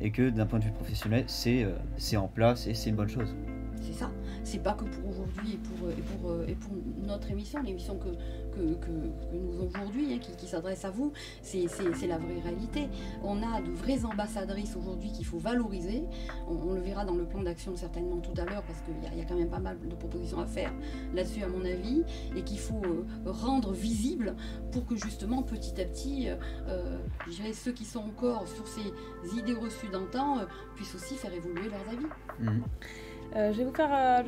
et que d'un point de vue professionnel, c'est en place et c'est une bonne chose. C'est ça. C'est pas que pour aujourd'hui et pour notre émission, l'émission que nous avons aujourd'hui, hein, qui s'adresse à vous, c'est la vraie réalité. On a de vraies ambassadrices aujourd'hui qu'il faut valoriser. On le verra dans le plan d'action certainement tout à l'heure, parce qu'il y a quand même pas mal de propositions à faire là-dessus à mon avis, et qu'il faut rendre visible pour que justement petit à petit, je dirais, ceux qui sont encore sur ces idées reçues d'antan puissent aussi faire évoluer leurs avis. Mmh. Je vais vous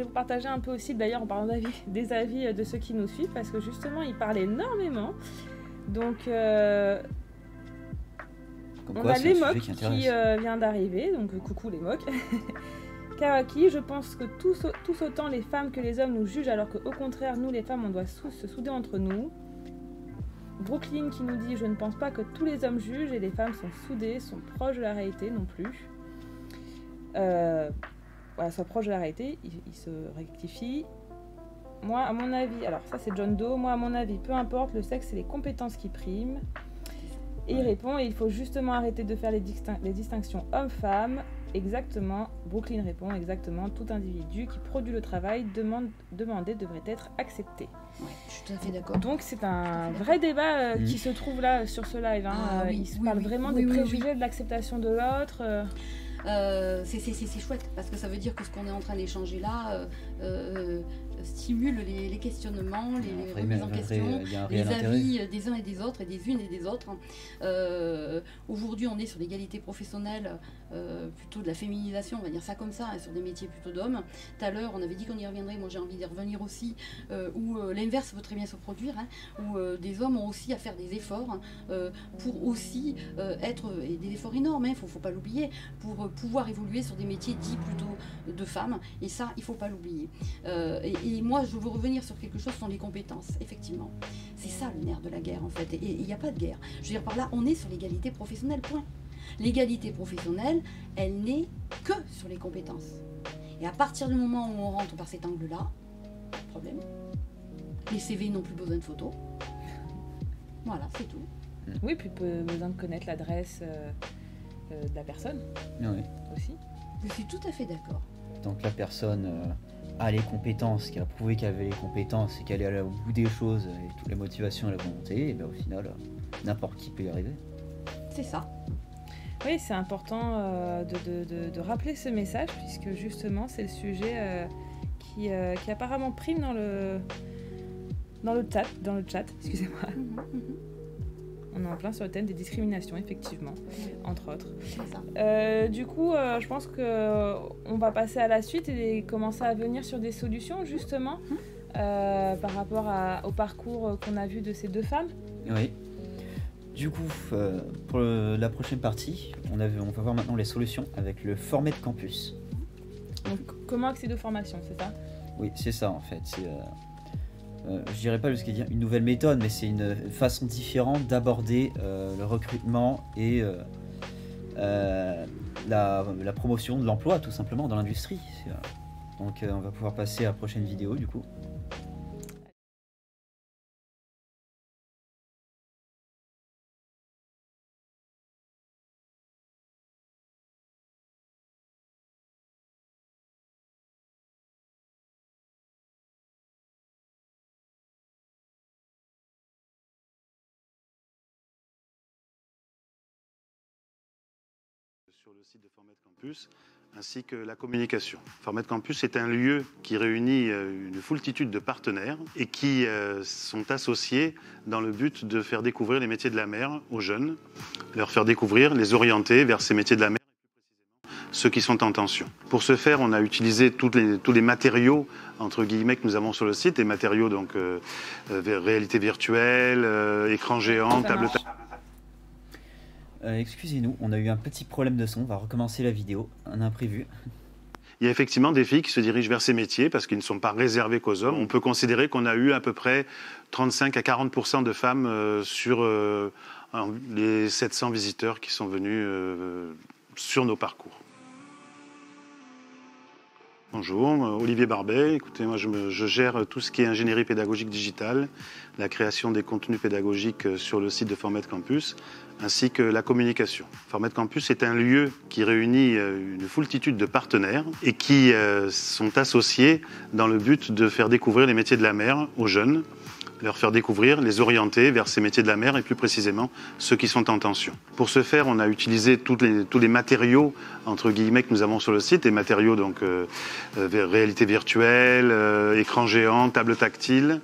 partager un peu aussi, d'ailleurs en parlant d'avis, des avis de ceux qui nous suivent, parce que justement ils parlent énormément. Donc on a Lemoc qui vient d'arriver, donc coucou Lemoc. Kawaki, je pense que tous autant les femmes que les hommes nous jugent, alors qu'au contraire nous les femmes on doit se souder entre nous. Brooklyn qui nous dit: je ne pense pas que tous les hommes jugent et les femmes sont soudées, sont proches de la réalité non plus. Voilà, soit proche de la réalité, il se rectifie. Moi, à mon avis, alors ça c'est John Doe, moi à mon avis, peu importe, le sexe c'est les compétences qui priment. Et il répond: et il faut justement arrêter de faire les distinctions hommes-femmes. Exactement, Brooklyn répond: exactement, tout individu qui produit le travail demandé devrait être accepté. Ouais, je suis tout à fait d'accord. Donc c'est un vrai débat qui se trouve là sur ce live. Hein. Il se parle vraiment des préjugés, de l'acceptation de l'autre. C'est chouette, parce que ça veut dire que ce qu'on est en train d'échanger là stimule les questionnements, les remises en question, les avis des uns et des autres et des unes et des autres. Aujourd'hui on est sur l'égalité professionnelle, plutôt de la féminisation, on va dire ça comme ça, hein, sur des métiers plutôt d'hommes. Tout à l'heure on avait dit qu'on y reviendrait, moi j'ai envie d'y revenir aussi, où l'inverse peut très bien se produire, hein, où des hommes ont aussi à faire des efforts pour aussi être, et des efforts énormes, il faut pas l'oublier, pour pouvoir évoluer sur des métiers dits plutôt de femmes, et ça il faut pas l'oublier. Et moi je veux revenir sur quelque chose, sur les compétences, effectivement. C'est ça le nerf de la guerre en fait, et il n'y a pas de guerre. Je veux dire par là, on est sur l'égalité professionnelle, point. L'égalité professionnelle, elle n'est que sur les compétences. Et à partir du moment où on rentre par cet angle-là, pas de problème. Les CV n'ont plus besoin de photos. Voilà, c'est tout. Oui, puis besoin de connaître l'adresse de la personne. Oui. Aussi. Je suis tout à fait d'accord. Donc la personne a les compétences, qui a prouvé qu'elle avait les compétences et qu'elle est allée au bout des choses et toutes les motivations et la volonté, et bien au final, n'importe qui peut y arriver. C'est ça. Oui, c'est important de rappeler ce message, puisque justement c'est le sujet qui apparemment prime dans le chat, excusez-moi. On est en plein sur le thème des discriminations, effectivement, entre autres. Du coup, je pense qu'on va passer à la suite et commencer à venir sur des solutions, justement, par rapport au parcours qu'on a vu de ces deux femmes. Oui. Du coup, pour la prochaine partie, on va voir maintenant les solutions avec le Formed Campus. Donc, comment accéder aux formations, c'est ça ? Oui, c'est ça en fait. Je dirais pas jusqu'à dire une nouvelle méthode, mais c'est une façon différente d'aborder le recrutement et la promotion de l'emploi, tout simplement, dans l'industrie. Donc on va pouvoir passer à la prochaine vidéo, du coup. Sur le site de Formed Campus, ainsi que la communication. Formed Campus est un lieu qui réunit une foultitude de partenaires et qui sont associés dans le but de faire découvrir les métiers de la mer aux jeunes, leur faire découvrir, les orienter vers ces métiers de la mer, et plus précisément ceux qui sont en tension. Pour ce faire, on a utilisé tous les matériaux entre guillemets que nous avons sur le site, des matériaux donc réalité virtuelle, écran géant, table. Excusez-nous, on a eu un petit problème de son, on va recommencer la vidéo, un imprévu. Il y a effectivement des filles qui se dirigent vers ces métiers parce qu'ils ne sont pas réservés qu'aux hommes. On peut considérer qu'on a eu à peu près 35 à 40% de femmes sur les 700 visiteurs qui sont venus sur nos parcours. Bonjour, Olivier Barbet. Écoutez, moi je gère tout ce qui est ingénierie pédagogique digitale, la création des contenus pédagogiques sur le site de Formet Campus, ainsi que la communication. Formet Campus est un lieu qui réunit une foultitude de partenaires et qui sont associés dans le but de faire découvrir les métiers de la mer aux jeunes, leur faire découvrir, les orienter vers ces métiers de la mer et plus précisément ceux qui sont en tension. Pour ce faire, on a utilisé tous les matériaux entre guillemets que nous avons sur le site, des matériaux donc réalité virtuelle, écran géant, table tactile.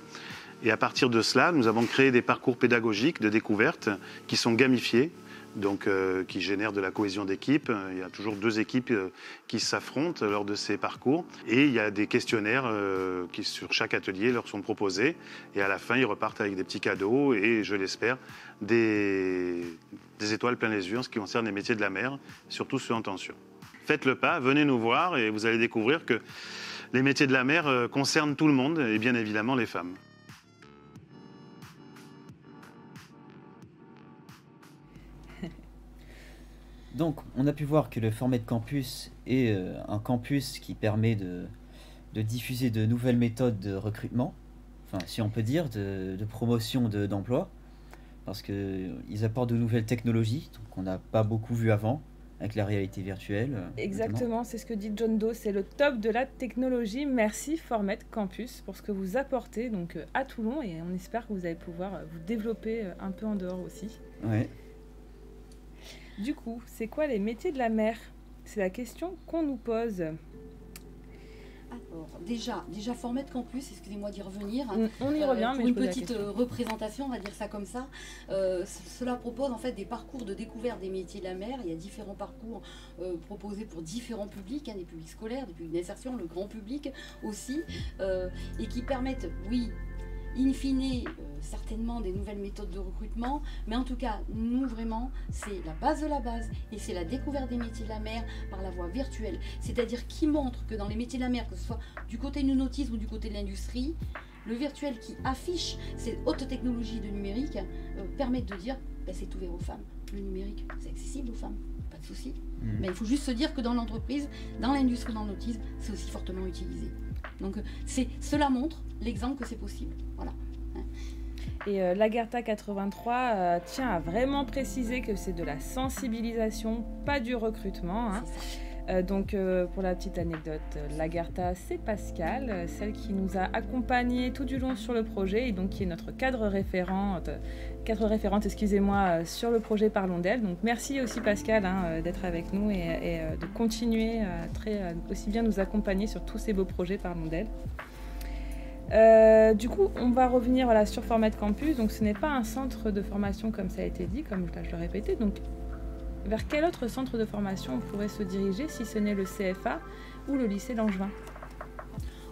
Et à partir de cela, nous avons créé des parcours pédagogiques de découverte qui sont gamifiés, donc qui génèrent de la cohésion d'équipe. Il y a toujours 2 équipes qui s'affrontent lors de ces parcours. Et il y a des questionnaires qui, sur chaque atelier, leur sont proposés. Et à la fin, ils repartent avec des petits cadeaux et, je l'espère, des étoiles plein les yeux en ce qui concerne les métiers de la mer, surtout ceux en tension. Faites le pas, venez nous voir et vous allez découvrir que les métiers de la mer concernent tout le monde et bien évidemment les femmes. Donc, on a pu voir que le Formet Campus est un campus qui permet de diffuser de nouvelles méthodes de recrutement, enfin, si on peut dire, de promotion d'emploi, parce qu'ils apportent de nouvelles technologies, qu'on n'a pas beaucoup vu avant, avec la réalité virtuelle. Exactement, c'est ce que dit John Doe, c'est le top de la technologie. Merci Formet Campus pour ce que vous apportez donc, à Toulon, et on espère que vous allez pouvoir vous développer un peu en dehors aussi. Ouais. Du coup, c'est quoi les métiers de la mer? C'est la question qu'on nous pose. Alors, déjà Formet Campus, excusez-moi d'y revenir. On y revient, mais pour une petite représentation, on va dire ça comme ça. Cela propose en fait des parcours de découverte des métiers de la mer. Il y a différents parcours proposés pour différents publics, des publics scolaires, des publics d'insertion, le grand public aussi, et qui permettent, oui, in fine, certainement des nouvelles méthodes de recrutement, mais en tout cas, nous vraiment, c'est la base de la base et c'est la découverte des métiers de la mer par la voie virtuelle. C'est-à-dire qui montre que dans les métiers de la mer, que ce soit du côté du nautisme ou du côté de l'industrie, le virtuel qui affiche ces hautes technologies de numérique permet de dire c'est ouvert aux femmes. Le numérique, c'est accessible aux femmes, pas de souci. Mais il faut juste se dire que dans l'entreprise, dans l'industrie, dans le nautisme, c'est aussi fortement utilisé. Donc cela montre l'exemple que c'est possible. Voilà. Et l'Agartha 83 tient à vraiment préciser que c'est de la sensibilisation, pas du recrutement. Donc pour la petite anecdote, l'Agartha c'est Pascal, celle qui nous a accompagnés tout du long sur le projet et donc qui est notre cadre référente sur le projet Parlons d'elle. Donc merci aussi Pascal d'être avec nous et de continuer à aussi bien nous accompagner sur tous ces beaux projets Parlons d'elle. Du coup, on va revenir sur Formet Campus. Donc ce n'est pas un centre de formation comme ça a été dit, comme je le répétais. Donc vers quel autre centre de formation on pourrait se diriger si ce n'est le CFA ou le lycée Langevin?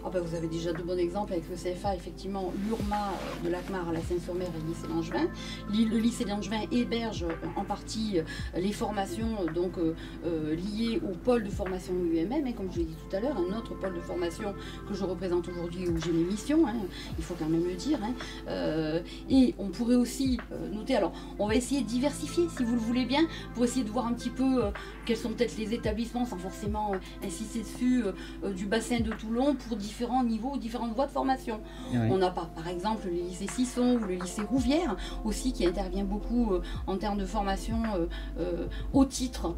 Vous avez déjà de bons exemples avec le CFA, effectivement, l'URMA de l'ACMAR à la Seine-sur-Mer et le lycée Langevin. Le lycée Langevin héberge en partie les formations liées au pôle de formation UMM, comme je l'ai dit tout à l'heure, un autre pôle de formation que je représente aujourd'hui où j'ai mes missions, il faut quand même le dire. Et on pourrait aussi noter, alors on va essayer de diversifier si vous le voulez bien, pour essayer de voir un petit peu quels sont peut-être les établissements, sans forcément insister dessus, du bassin de Toulon pour différents niveaux, différentes voies de formation. Oui. On n'a pas, par exemple, le lycée Sisson ou le lycée Rouvière, aussi qui intervient beaucoup en termes de formation au titre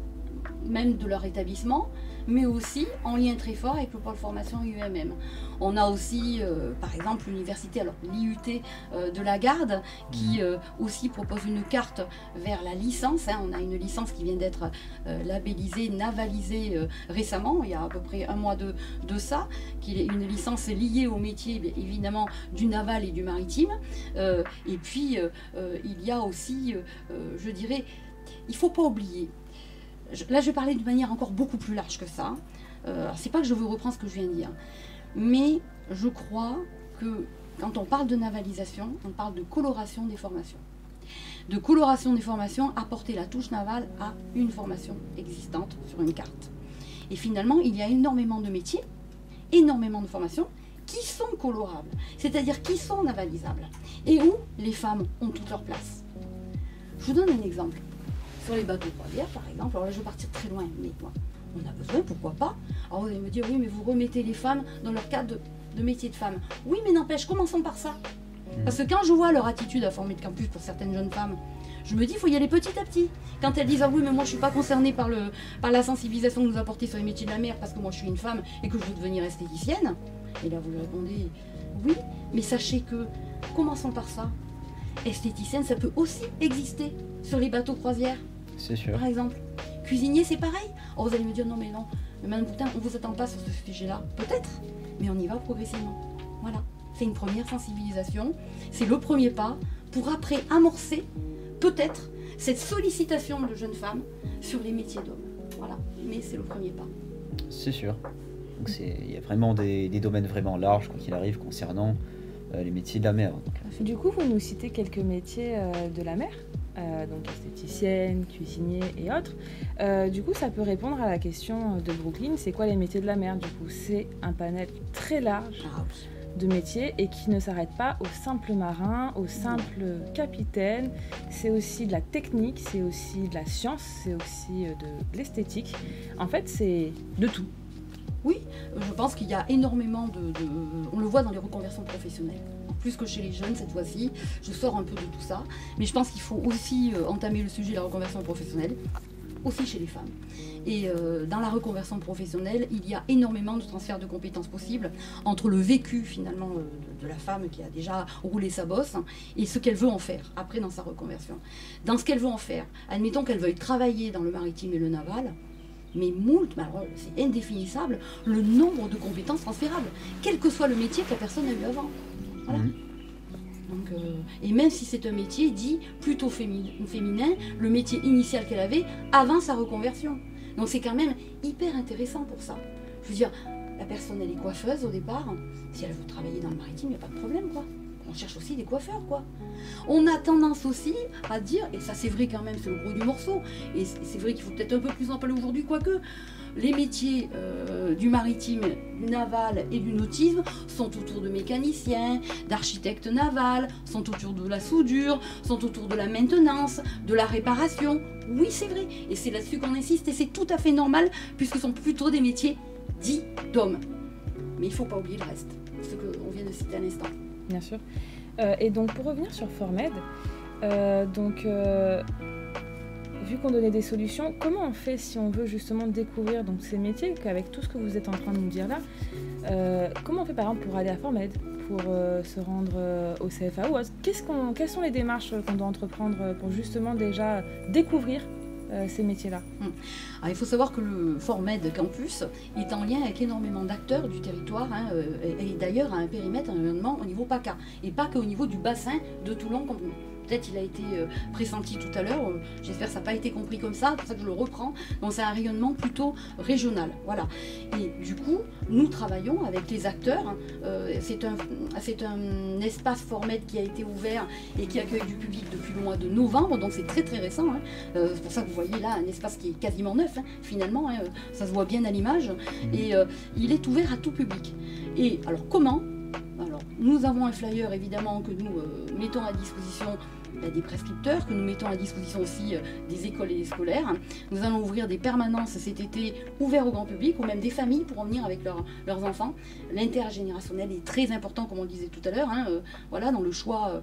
même de leur établissement, mais aussi en lien très fort avec le pôle formation UMM. On a aussi, par exemple, l'université, alors l'IUT de la Garde, qui aussi propose une carte vers la licence. On a une licence qui vient d'être labellisée, navalisée récemment, il y a à peu près un mois de ça, qui est une licence liée au métier, évidemment, du naval et du maritime. Et puis, il y a aussi, je dirais, il ne faut pas oublier, là je vais parler d'une manière encore beaucoup plus large que ça. C'est pas que je veux reprendre ce que je viens de dire, mais je crois que quand on parle de navalisation, on parle de coloration des formations. De coloration des formations, apporter la touche navale à une formation existante sur une carte. Et finalement, il y a énormément de métiers, énormément de formations qui sont colorables, c'est-à-dire qui sont navalisables, et où les femmes ont toute leur place. Je vous donne un exemple. Sur les bateaux croisières, par exemple, alors là je vais partir très loin, mais on a besoin, pourquoi pas. Alors vous allez me dire, oui, mais vous remettez les femmes dans leur cadre de métier de femme. Oui, mais n'empêche, commençons par ça. Parce que quand je vois leur attitude à former de campus pour certaines jeunes femmes, je me dis, il faut y aller petit à petit. Quand elles disent, ah oui, mais moi je ne suis pas concernée par la sensibilisation que nous apportez sur les métiers de la mer parce que moi je suis une femme et que je veux devenir esthéticienne. Et là vous lui répondez, oui, mais sachez que, commençons par ça. Esthéticienne, ça peut aussi exister sur les bateaux croisières. C'est sûr. Par exemple. Cuisinier, c'est pareil. Alors vous allez me dire, non, mais Madame Boutin, on ne vous attend pas sur ce sujet-là. Peut-être, mais on y va progressivement. Voilà. C'est une première sensibilisation. C'est le premier pas pour après amorcer, peut-être, cette sollicitation de jeunes femmes sur les métiers d'hommes. Voilà. Mais c'est le premier pas. C'est sûr. Donc il y a vraiment des domaines vraiment larges, quoi qu'il arrive, concernant les métiers de la mer. Donc. Du coup, vous nous citez quelques métiers de la mer, donc esthéticienne, cuisinier et autres. Du coup, ça peut répondre à la question de Brooklyn, c'est quoi les métiers de la mer? Du coup, c'est un panel très large de métiers et qui ne s'arrête pas au simple marin, au simple capitaine. C'est aussi de la technique, c'est aussi de la science, c'est aussi de l'esthétique. En fait, c'est de tout. Oui, je pense qu'il y a énormément on le voit dans les reconversions professionnelles. Plus que chez les jeunes cette fois-ci, je sors un peu de tout ça. Mais je pense qu'il faut aussi entamer le sujet de la reconversion professionnelle, aussi chez les femmes. Et dans la reconversion professionnelle, il y a énormément de transferts de compétences possibles entre le vécu finalement de la femme qui a déjà roulé sa bosse et ce qu'elle veut en faire après dans sa reconversion. Dans ce qu'elle veut en faire, admettons qu'elle veuille travailler dans le maritime et le naval, mais c'est indéfinissable le nombre de compétences transférables, quel que soit le métier que la personne a eu avant. Voilà. Donc, et même si c'est un métier dit plutôt féminin, le métier initial qu'elle avait avant sa reconversion. Donc c'est quand même hyper intéressant pour ça. Je veux dire, la personne elle est coiffeuse au départ, si elle veut travailler dans le maritime, il n'y a pas de problème quoi. On cherche aussi des coiffeurs quoi. On a tendance aussi à dire, et ça c'est vrai quand même, c'est le gros du morceau, et c'est vrai qu'il faut peut-être un peu plus en parler aujourd'hui, quoique les métiers du maritime, du naval et du nautisme sont autour de mécaniciens, d'architectes navals, sont autour de la soudure, sont autour de la maintenance, de la réparation. Oui, c'est vrai, et c'est là-dessus qu'on insiste, et c'est tout à fait normal, puisque ce sont plutôt des métiers dits d'hommes. Mais il ne faut pas oublier le reste, ce qu'on vient de citer à l'instant. Bien sûr. Et donc, pour revenir sur Formed, vu qu'on donnait des solutions, comment on fait si on veut justement découvrir donc, ces métiers, qu'avec tout ce que vous êtes en train de nous dire là, comment on fait par exemple pour aller à Formed, pour se rendre au CFA ou autre? Quelles sont les démarches qu'on doit entreprendre pour justement déjà découvrir ces métiers-là? Alors, il faut savoir que le Formed Campus est en lien avec énormément d'acteurs du territoire et d'ailleurs a un périmètre, un rayonnement au niveau PACA et pas qu'au niveau du bassin de Toulon. Peut-être il a été pressenti tout à l'heure, j'espère que ça n'a pas été compris comme ça, c'est pour ça que je le reprends. Donc c'est un rayonnement plutôt régional. Voilà. Et du coup, nous travaillons avec les acteurs. C'est un espace Formed qui a été ouvert et qui accueille du public depuis le mois de novembre, donc c'est très très récent. C'est pour ça que vous voyez là un espace qui est quasiment neuf, finalement, ça se voit bien à l'image. Et il est ouvert à tout public. Et alors comment ? Alors, nous avons un flyer évidemment que nous mettons à disposition des prescripteurs, que nous mettons à disposition aussi des écoles et des scolaires. Nous allons ouvrir des permanences cet été ouvertes au grand public, ou même des familles pourront venir avec leurs enfants. L'intergénérationnel est très important, comme on le disait tout à l'heure, voilà, dans le choix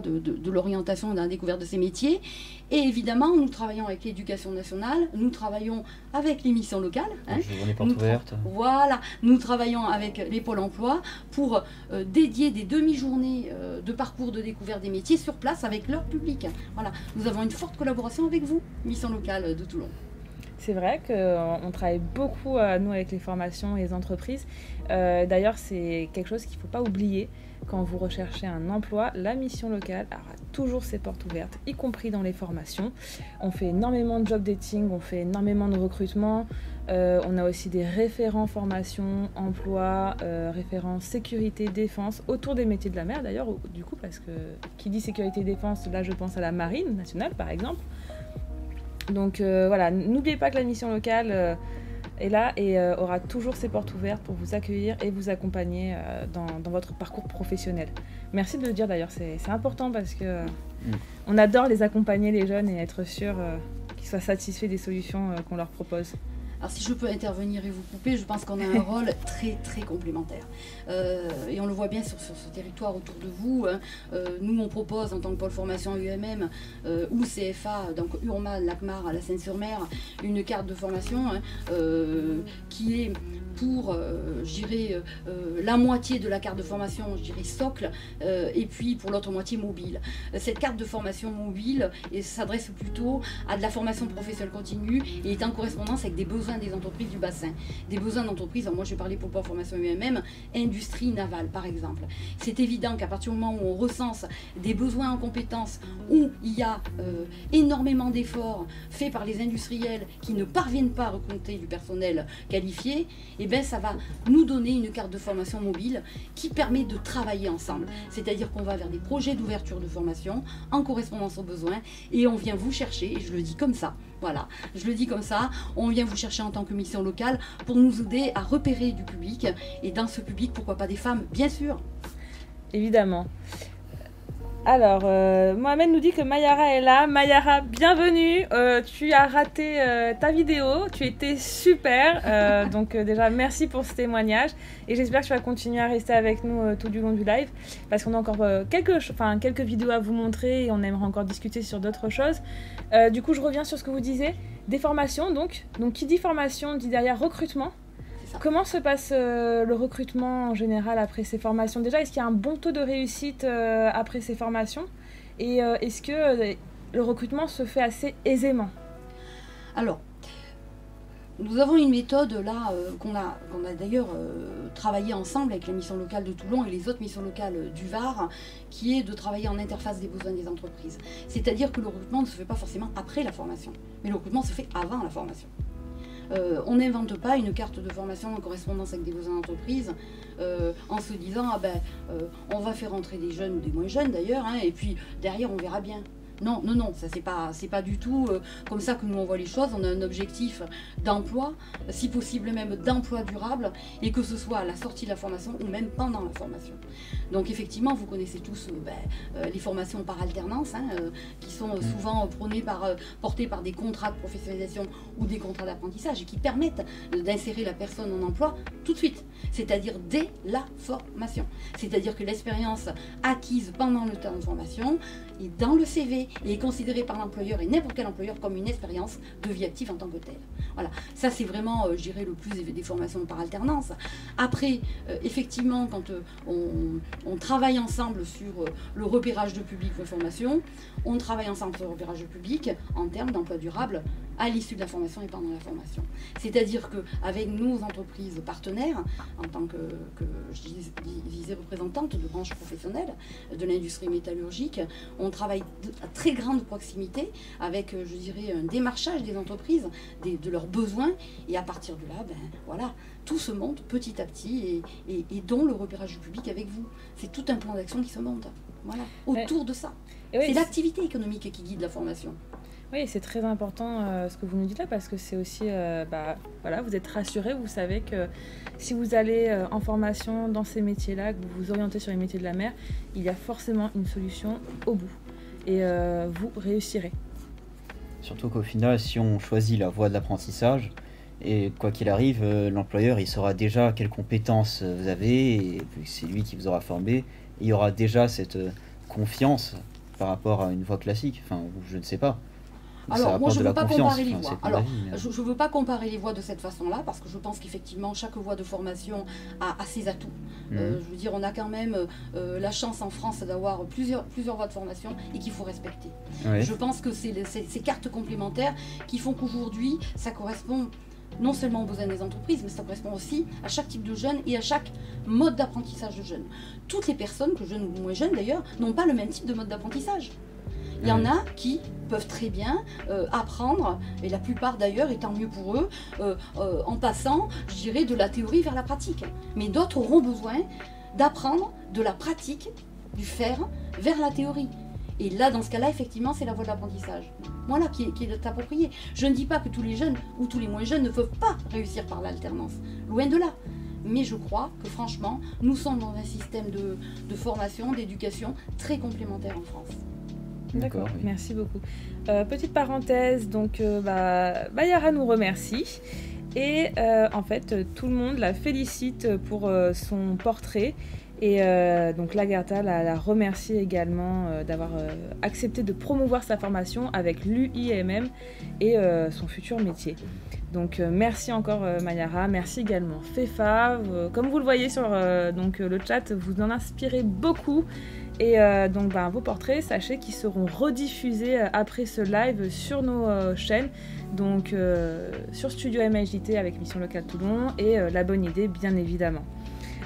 de l'orientation et de la découverte de ces métiers. Et évidemment, nous travaillons avec l'éducation nationale, nous travaillons avec les missions locales. Les portes ouvertes. Voilà, nous travaillons avec les pôles emploi pour dédier des demi-journées de parcours de découverte des métiers sur place avec leur public. Voilà, nous avons une forte collaboration avec vous, mission locale de Toulon. C'est vrai qu'on travaille beaucoup, nous, avec les formations et les entreprises. D'ailleurs, c'est quelque chose qu'il ne faut pas oublier. Quand vous recherchez un emploi, la mission locale a toujours ses portes ouvertes, y compris dans les formations. On fait énormément de job dating, on fait énormément de recrutement. On a aussi des référents formation, emploi, référents sécurité, défense, autour des métiers de la mer d'ailleurs, du coup, parce que qui dit sécurité défense, là je pense à la marine nationale par exemple. Donc voilà, n'oubliez pas que la mission locale est là et aura toujours ses portes ouvertes pour vous accueillir et vous accompagner dans votre parcours professionnel. Merci de le dire d'ailleurs, c'est important parce que on adore les accompagner les jeunes et être sûr qu'ils soient satisfaits des solutions qu'on leur propose. Alors si je peux intervenir et vous couper, je pense qu'on a un rôle très très complémentaire. Et on le voit bien sur ce territoire autour de vous. Hein. Nous on propose en tant que pôle formation UMM ou CFA, donc Urma, Lacmar, à la Seine-sur-Mer, une carte de formation hein, qui est pour, je dirais, la moitié de la carte de formation, je dirais socle, et puis pour l'autre moitié mobile. Cette carte de formation mobile s'adresse plutôt à de la formation professionnelle continue et est en correspondance avec des besoins des entreprises du bassin. Des besoins d'entreprises, moi j'ai parlé pour le pôle formation UMM, industrie navale par exemple. C'est évident qu'à partir du moment où on recense des besoins en compétences, où il y a énormément d'efforts faits par les industriels qui ne parviennent pas à recruter du personnel qualifié, et bien ça va nous donner une carte de formation mobile qui permet de travailler ensemble. C'est-à-dire qu'on va vers des projets d'ouverture de formation en correspondance aux besoins et on vient vous chercher, et je le dis comme ça, voilà, je le dis comme ça, on vient vous chercher en tant que mission locale pour nous aider à repérer du public et dans ce public, pourquoi pas des femmes, bien sûr. Évidemment. Alors, Mohamed nous dit que Mayara est là. Mayara, bienvenue. Tu as raté ta vidéo. Tu étais super. Donc déjà, merci pour ce témoignage. Et j'espère que tu vas continuer à rester avec nous tout du long du live. Parce qu'on a encore quelques vidéos à vous montrer et on aimerait encore discuter sur d'autres choses. Du coup, je reviens sur ce que vous disiez. Des formations, donc qui dit formation, dit derrière recrutement. Comment se passe le recrutement en général après ces formations? Déjà, est-ce qu'il y a un bon taux de réussite après ces formations? Et est-ce que le recrutement se fait assez aisément? Alors, nous avons une méthode là qu'on a d'ailleurs travaillé ensemble avec la mission locale de Toulon et les autres missions locales du Var, qui est de travailler en interface des besoins des entreprises. C'est-à-dire que le recrutement ne se fait pas forcément après la formation, mais le recrutement se fait avant la formation. On n'invente pas une carte de formation en correspondance avec des besoins d'entreprise en se disant on va faire entrer des jeunes ou des moins jeunes d'ailleurs, hein, et puis derrière on verra bien. Non, ça c'est pas du tout comme ça que nous on voit les choses. On a un objectif d'emploi, si possible même d'emploi durable, et que ce soit à la sortie de la formation ou même pendant la formation. Donc effectivement, vous connaissez tous les formations par alternance, hein, qui sont souvent portées par des contrats de professionnalisation ou des contrats d'apprentissage et qui permettent d'insérer la personne en emploi tout de suite, c'est-à-dire dès la formation. C'est-à-dire que l'expérience acquise pendant le temps de formation est dans le CV et est considérée par l'employeur et n'importe quel employeur comme une expérience de vie active en tant que telle. Voilà, ça c'est vraiment, je dirais, le plus des formations par alternance. Après, effectivement, quand on travaille ensemble sur le repérage de public de formation, on travaille ensemble sur le repérage de public en termes d'emploi durable à l'issue de la formation et pendant la formation. C'est-à-dire qu'avec nos entreprises partenaires, en tant que je disais représentante de branches professionnelles de l'industrie métallurgique, on travaille à très grande proximité avec, je dirais, un démarchage des entreprises, de leurs besoins, et à partir de là, voilà, tout se monte petit à petit, et dont le repérage du public avec vous. C'est tout un plan d'action qui se monte, voilà, autour de ça. C'est l'activité économique qui guide la formation. Oui, c'est très important ce que vous nous dites là, parce que c'est aussi, voilà, vous êtes rassurés, vous savez que si vous allez en formation dans ces métiers-là, que vous vous orientez sur les métiers de la mer, il y a forcément une solution au bout. Et vous réussirez. Surtout qu'au final, si on choisit la voie de l'apprentissage, et quoi qu'il arrive, l'employeur il saura déjà quelles compétences vous avez, et c'est lui qui vous aura formé, et il y aura déjà cette confiance par rapport à une voie classique, enfin, je ne sais pas. Donc alors moi je ne veux pas comparer les voies. Alors, mais... je ne veux pas comparer les voies de cette façon-là, parce que je pense qu'effectivement chaque voie de formation a ses atouts. Je veux dire, on a quand même la chance en France d'avoir plusieurs voies de formation et qu'il faut respecter. Oui. Je pense que c'est ces cartes complémentaires qui font qu'aujourd'hui ça correspond non seulement aux besoins des entreprises, mais ça correspond aussi à chaque type de jeunes et à chaque mode d'apprentissage de jeunes. Toutes les personnes, que jeunes ou moins jeunes d'ailleurs, n'ont pas le même type de mode d'apprentissage. Il y en a qui peuvent très bien apprendre, et la plupart d'ailleurs, et tant mieux pour eux, en passant, je dirais, de la théorie vers la pratique. Mais d'autres auront besoin d'apprendre de la pratique, du faire, vers la théorie. Et là, dans ce cas-là, effectivement, c'est la voie de l'apprentissage. Voilà, qui est appropriée. Je ne dis pas que tous les jeunes ou tous les moins jeunes ne peuvent pas réussir par l'alternance. Loin de là. Mais je crois que franchement, nous sommes dans un système de formation, d'éducation très complémentaire en France. D'accord, oui. Merci beaucoup. Petite parenthèse, donc Mayara nous remercie. Et en fait, tout le monde la félicite pour son portrait. Et donc l'Agartha la remercie également d'avoir accepté de promouvoir sa formation avec l'UIMM et son futur métier. Donc merci encore Mayara, merci également Fefa. Comme vous le voyez sur le chat, vous en inspirez beaucoup. Et donc vos portraits, sachez qu'ils seront rediffusés après ce live sur nos chaînes. Donc sur Studio MJT avec Mission Locale Toulon et La Bonne Idée bien évidemment.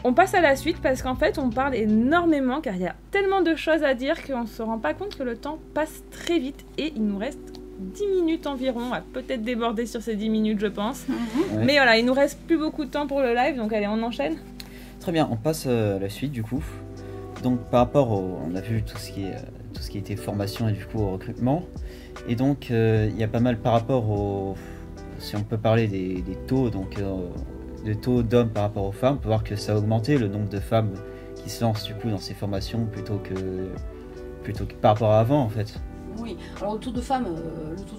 On passe à la suite parce qu'en fait on parle énormément car il y a tellement de choses à dire qu'on ne se rend pas compte que le temps passe très vite et il nous reste 10 minutes environ. On va peut-être déborder sur ces 10 minutes je pense. Ouais. Mais voilà, il nous reste plus beaucoup de temps pour le live donc allez on enchaîne. Très bien, on passe à la suite du coup. Donc par rapport on a vu tout ce qui était formation et du coup au recrutement. Et donc il y a pas mal par rapport si on peut parler des taux, donc des taux d'hommes par rapport aux femmes, on peut voir que ça a augmenté le nombre de femmes qui se lancent du coup dans ces formations plutôt que par rapport à avant en fait. Oui, alors le taux de femmes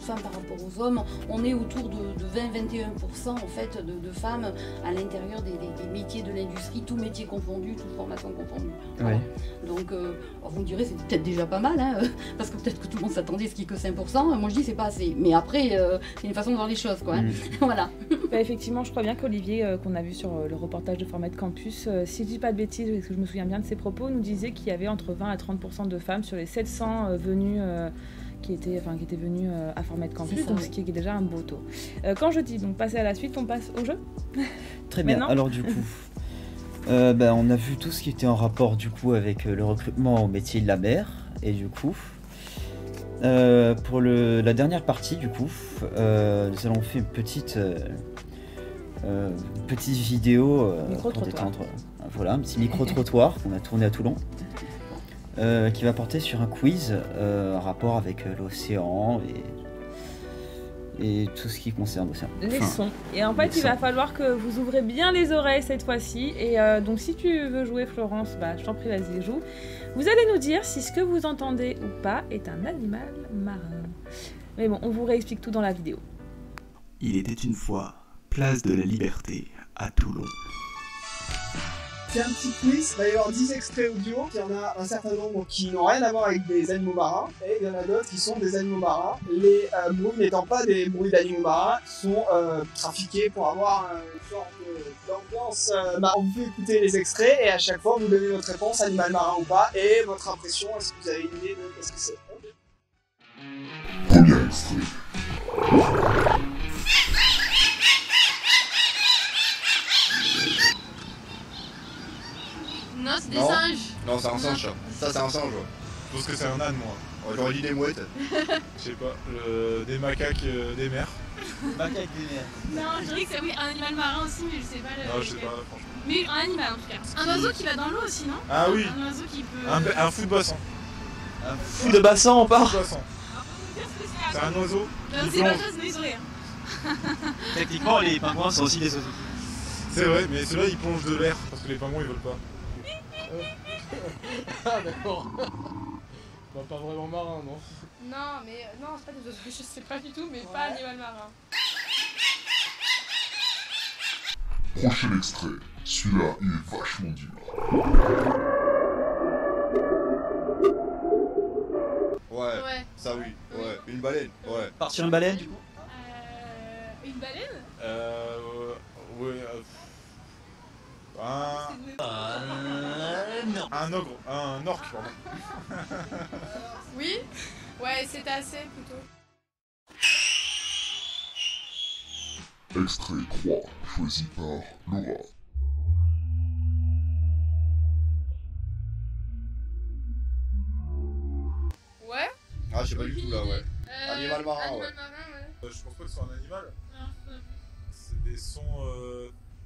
par rapport aux hommes, on est autour de 20-21% en fait de femmes à l'intérieur des métiers de l'industrie, tous métiers confondus, toutes formations confondues. Voilà. Ouais. Donc vous me direz c'est peut-être déjà pas mal, hein, parce que peut-être que tout le monde s'attendait à ce qu'il n'y ait que 5%, moi je dis c'est pas assez. Mais après, c'est une façon de voir les choses quoi. Hein. Voilà. Effectivement, je crois bien qu'Olivier, qu'on a vu sur le reportage de Format Campus, si je dis pas de bêtises, parce que je me souviens bien de ses propos, nous disait qu'il y avait entre 20 à 30% de femmes sur les 700 venus qui étaient venus à Format Campus, donc ce qui est déjà un beau taux. Quand je dis donc passer à la suite, on passe au jeu. Très bien, alors du coup, on a vu tout ce qui était en rapport du coup avec le recrutement au métier de la mer, et du coup, pour la dernière partie du coup, nous allons faire une petite vidéo voilà, un petit micro-trottoir qu'on a tourné à Toulon. Qui va porter sur un quiz en rapport avec l'océan et tout ce qui concerne l'océan. Les sons. Et en fait, il va falloir que vous ouvrez bien les oreilles cette fois-ci. Et donc, si tu veux jouer, Florence, je t'en prie, vas-y, joue. Vous allez nous dire si ce que vous entendez ou pas est un animal marin. Mais bon, on vous réexplique tout dans la vidéo. Il était une fois place de la Liberté à Toulon. C'est un petit quiz, il va y avoir 10 extraits audio, il y en a un certain nombre qui n'ont rien à voir avec des animaux marins, et il y en a d'autres qui sont des animaux marins. Les bruits n'étant pas des bruits d'animaux marins, sont trafiqués pour avoir une sorte d'ambiance marrant. Vous pouvez écouter les extraits, et à chaque fois vous donnez votre réponse, animal marin ou pas, et votre impression, est-ce que vous avez une idée de ce que c'est. Premier extrait. Non, c'est des singes. Non, c'est un singe, ça c'est un singe. Je pense que c'est un âne, moi. J'aurais dit des mouettes. Je sais pas, des macaques des mers. Macaques des mers. Non, je dirais que c'est un animal marin aussi, mais je sais pas. Non, je sais pas, franchement. Mais un animal en tout cas. Un oiseau qui va dans l'eau aussi, non? Ah oui. Un oiseau qui peut. Un fou de bassin. Un fou de bassin, on part. C'est un oiseau. Non, c'est pas ça, sinon ils sont rien. Techniquement, les pingouins sont aussi des oiseaux. C'est vrai, mais ceux-là ils plongent de l'air parce que les pingouins ils volent pas. Ah d'accord. Bah, pas vraiment marin, non? Non, mais non, c'est pas des oiseaux, je sais pas du tout, mais pas animal marin. Prochain extrait. Celui-là, il est vachement dur. Ouais, ça oui. Ouais, une baleine, ouais. Partir une baleine du coup? Une baleine? Ouais. Un ogre, un orque, pardon. Oui? Ouais, c'est assez plutôt. Extrait 3, choisi par Laura. Ouais? Ah, je sais pas du tout là, ouais. Animal marin, animal ouais. marin, ouais. Je pense pas que ce soit un animal. Non. C'est des sons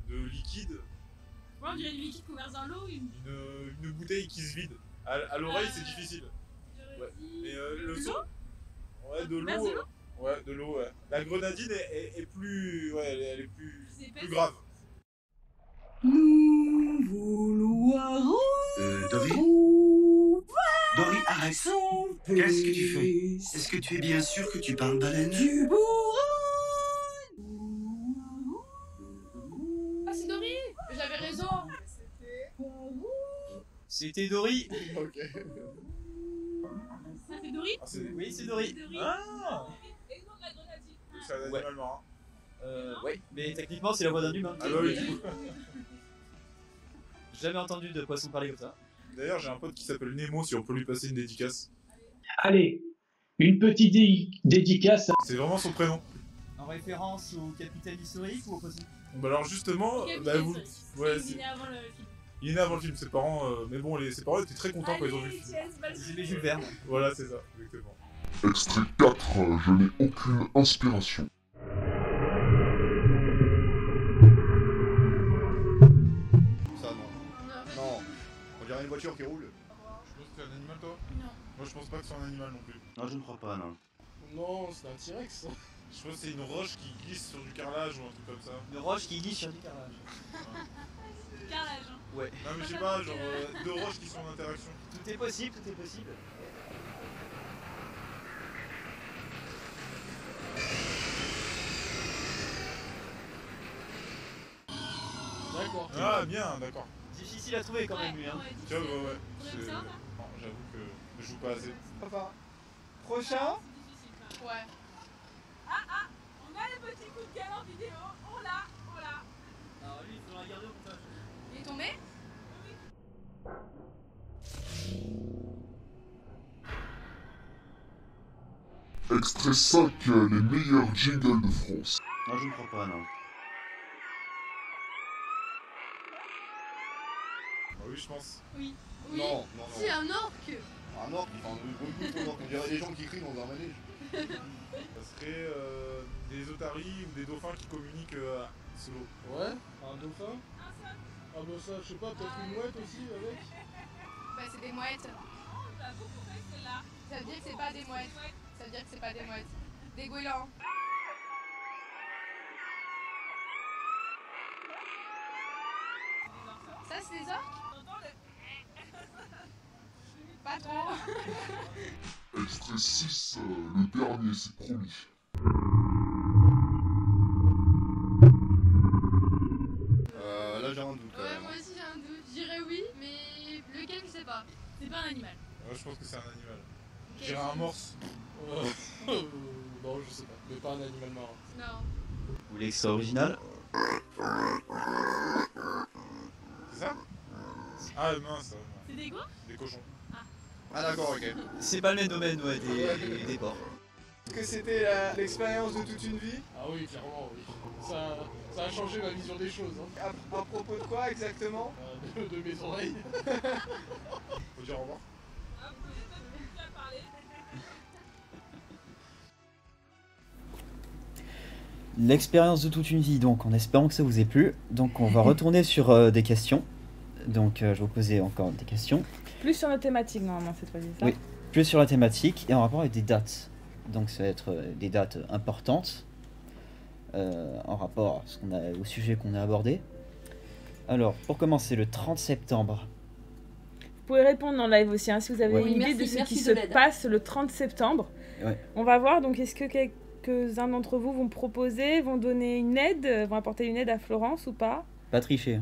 de liquide. Ouais, on dirait du liquide couvert dans l'eau. Une bouteille qui se vide. À l'oreille, c'est difficile. Ouais. Mais le son. Ouais, de l'eau. Ouais, de l'eau, ouais. La grenadine est plus. Ouais, elle est plus grave. Nous vouloirons. Dory, arrête. Qu'est-ce que tu fais? Est-ce que tu es bien sûr que tu parles baleine? Du bourrin. C'était Dory. Ok. Ça c'est Dory? Oui, c'est Dory. Ah. Et non, la grenadine. C'est un animal marin. Ouais, mais techniquement, c'est la voix d'un humain. Ah bah oui, du coup. J'ai jamais entendu de poisson parler comme ça. D'ailleurs, j'ai un pote qui s'appelle Nemo, si on peut lui passer une dédicace. Allez, une petite dédicace. C'est vraiment son prénom. En référence au capitaine historique ou au poisson? Bah alors justement, bah vous... Ouais, Il est né avant le film. il est né avant le film, ses parents... Mais bon, ses parents étaient très contents quand ils ont vu le film. Ils aimaient Jules Verne. Voilà, c'est ça, exactement. Extrait 4, je n'ai aucune inspiration. Ça, non. Non. On dirait une voiture qui roule. Je pense que c'est un animal, toi? Non. Moi, je pense pas que c'est un animal non plus. Non, je ne crois pas, non. Non, c'est un T-Rex. Je pense que c'est une roche qui glisse sur du carrelage ou un truc comme ça. Une roche qui glisse sur du carrelage. Carrelage, hein. Ouais. Non, mais je sais pas, genre deux roches qui sont en interaction. Tout est possible, tout est possible. D'accord. Ah, bien, d'accord. Difficile à trouver quand même, lui. Hein. Tu vois, ouais. Faudrait que ça, Non, j'avoue que je joue pas assez. Enfin, prochain. Ouais. Ah, on a le petit coup de gueule en vidéo. On l'a. Alors lui, il faudra regarder au montage. Il est tombé? Extrait 5, les meilleurs jingles de France. Non, je ne crois pas, non. Ah oui, je pense. Oui. Non. Si, un orque. Un orque, il fait un bruit de orque. On dirait des gens qui crient dans un manège. Ça serait des otaries ou des dauphins qui communiquent solo. Ouais, un dauphin. Ah bah ça, je sais pas, peut-être une mouette aussi avec. Bah c'est des mouettes. Ça veut dire que c'est pas des mouettes. Ça veut dire que c'est pas des mouettes. Des goélands. Ça c'est des orques? Pas trop. Extrait 6, le dernier, c'est promis. Là j'ai un doute quand Ouais, même. moi aussi j'ai un doute. Je dirais oui, mais lequel je sais pas. C'est pas un animal. Ouais, je pense que c'est un animal. Ok. Je dirais un morse. Non, je sais pas, mais pas un animal marin. Non. Vous voulez que ce soit original? C'est ça? Ah mince. C'est des quoi? Des cochons. Ah d'accord, ok. C'est pas le même domaine, ouais, des porcs. Est-ce que c'était l'expérience de toute une vie? Ah oui, clairement, oui. Ça a changé ma vision des choses. Hein. À propos de quoi exactement? De mes oreilles. Faut dire au revoir. L'expérience de toute une vie, donc en espérant que ça vous ait plu. Donc on va retourner sur des questions. Donc je vais vous poser encore des questions. Plus sur notre thématique normalement cette fois-ci, ça? Oui, plus sur la thématique et en rapport avec des dates. Donc ça va être des dates importantes en rapport à au sujet qu'on a abordé. Alors pour commencer, le 30 septembre. Vous pouvez répondre en live aussi hein, si vous avez Ouais. une idée de ce qui se passe le 30 septembre. Ouais. On va voir, donc est-ce que quelques-uns d'entre vous vont proposer, vont donner une aide, vont apporter une aide à Florence ou pas? Pas tricher.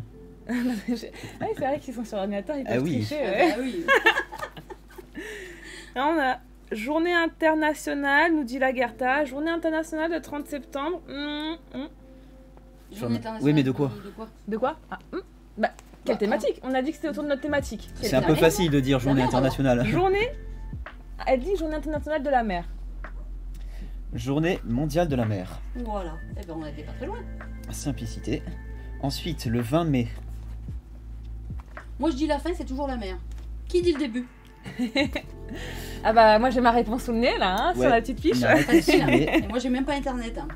Ah oui, c'est vrai qu'ils sont sur l'ordinateur, ils Ah peuvent oui. tricher. Ouais. Ah oui. Là, on a Journée internationale, nous dit Lagerta. Journée internationale le 30 septembre. Journée internationale Oui, mais de quoi? De quoi? Bah, quelle thématique? On a dit que c'était autour de notre thématique. C'est un peu facile de dire journée internationale. Journée. Elle dit Journée internationale de la mer. Journée mondiale de la mer. Voilà. Eh ben on n'était pas très loin. Simplicité. Ensuite, le 20 mai. Moi je dis la fin, c'est toujours la mer. Qui dit le début? Ah bah moi j'ai ma réponse sous le nez là, hein, sur la petite fiche. Facile, hein. Et moi j'ai même pas internet. Hein.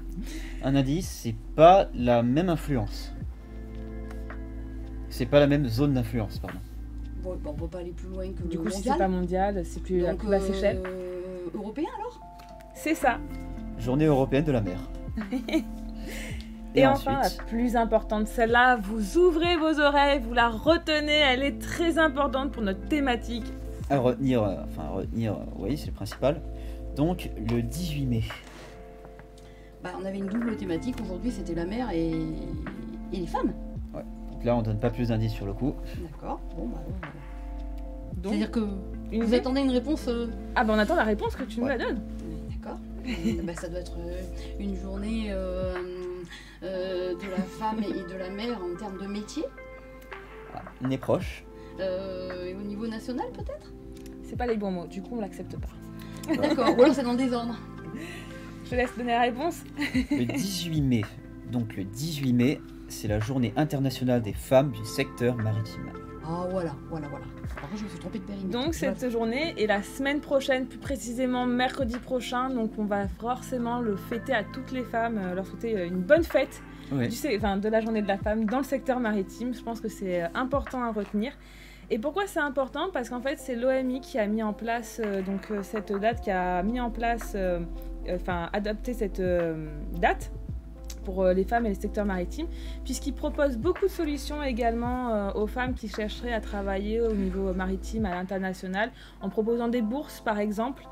Un indice, c'est pas la même influence. C'est pas la même zone d'influence, pardon. Bon, on peut pas aller plus loin que Du le coup, si mondial. c'est pas mondial, c'est plus Donc, la Seychelles. Européen alors? C'est ça. Journée européenne de la mer. Et enfin, la plus importante, celle-là, vous ouvrez vos oreilles, vous la retenez, elle est très importante pour notre thématique. À retenir, oui, c'est le principal. Donc, le 18 mai. Bah, on avait une double thématique, aujourd'hui c'était la mer et les femmes. Ouais. Donc là, on donne pas plus d'indices sur le coup. D'accord, bon bah... C'est-à-dire que vous attendez une réponse Ah ben on attend la réponse que tu nous la donnes. D'accord. Ben, ça doit être une journée de la femme et de la mère en termes de métier. On est proche. Et au niveau national peut-être? C'est pas les bons mots, du coup on l'accepte pas. D'accord, ou alors c'est dans le désordre. Je te laisse donner la réponse. Le 18 mai. Donc le 18 mai, c'est la journée internationale des femmes du secteur maritime. Ah voilà. Alors je me suis trompée de périmètre. Donc cette journée est la semaine prochaine, plus précisément mercredi prochain. Donc on va forcément le fêter à toutes les femmes, leur souhaiter une bonne fête de la journée de la femme dans le secteur maritime. Je pense que c'est important à retenir. Et pourquoi c'est important? Parce qu'en fait c'est l'OMI qui a mis en place cette date, qui a mis en place, adapté cette date pour les femmes et les secteurs maritimes, puisqu'il propose beaucoup de solutions également aux femmes qui chercheraient à travailler au niveau maritime à l'international, en proposant des bourses par exemple,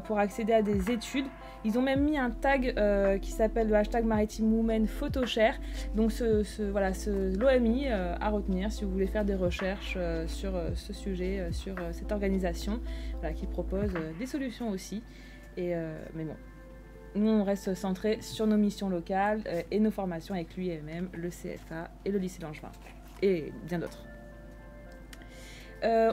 pour accéder à des études. Ils ont même mis un tag qui s'appelle le hashtag Maritime Women PhotoShare. Donc l'OMI à retenir si vous voulez faire des recherches sur ce sujet, sur cette organisation qui propose des solutions aussi. Mais bon, nous on reste centré sur nos missions locales et nos formations avec l'UIMM, le CFA et le lycée Langevin et bien d'autres.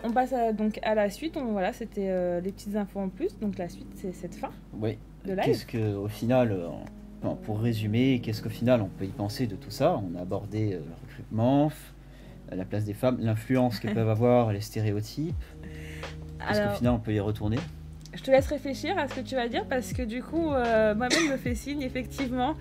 On passe donc à la suite. C'était les petites infos en plus. Donc la suite, c'est cette fin de live. Qu'est-ce que, au final, pour résumer, qu'est-ce qu'au final on peut y penser de tout ça? On a abordé le recrutement, la place des femmes, l'influence qu'elles peuvent avoir, les stéréotypes. Est-ce qu'au final on peut y retourner? Je te laisse réfléchir à ce que tu vas dire parce que du coup, moi-même me fait signe, effectivement.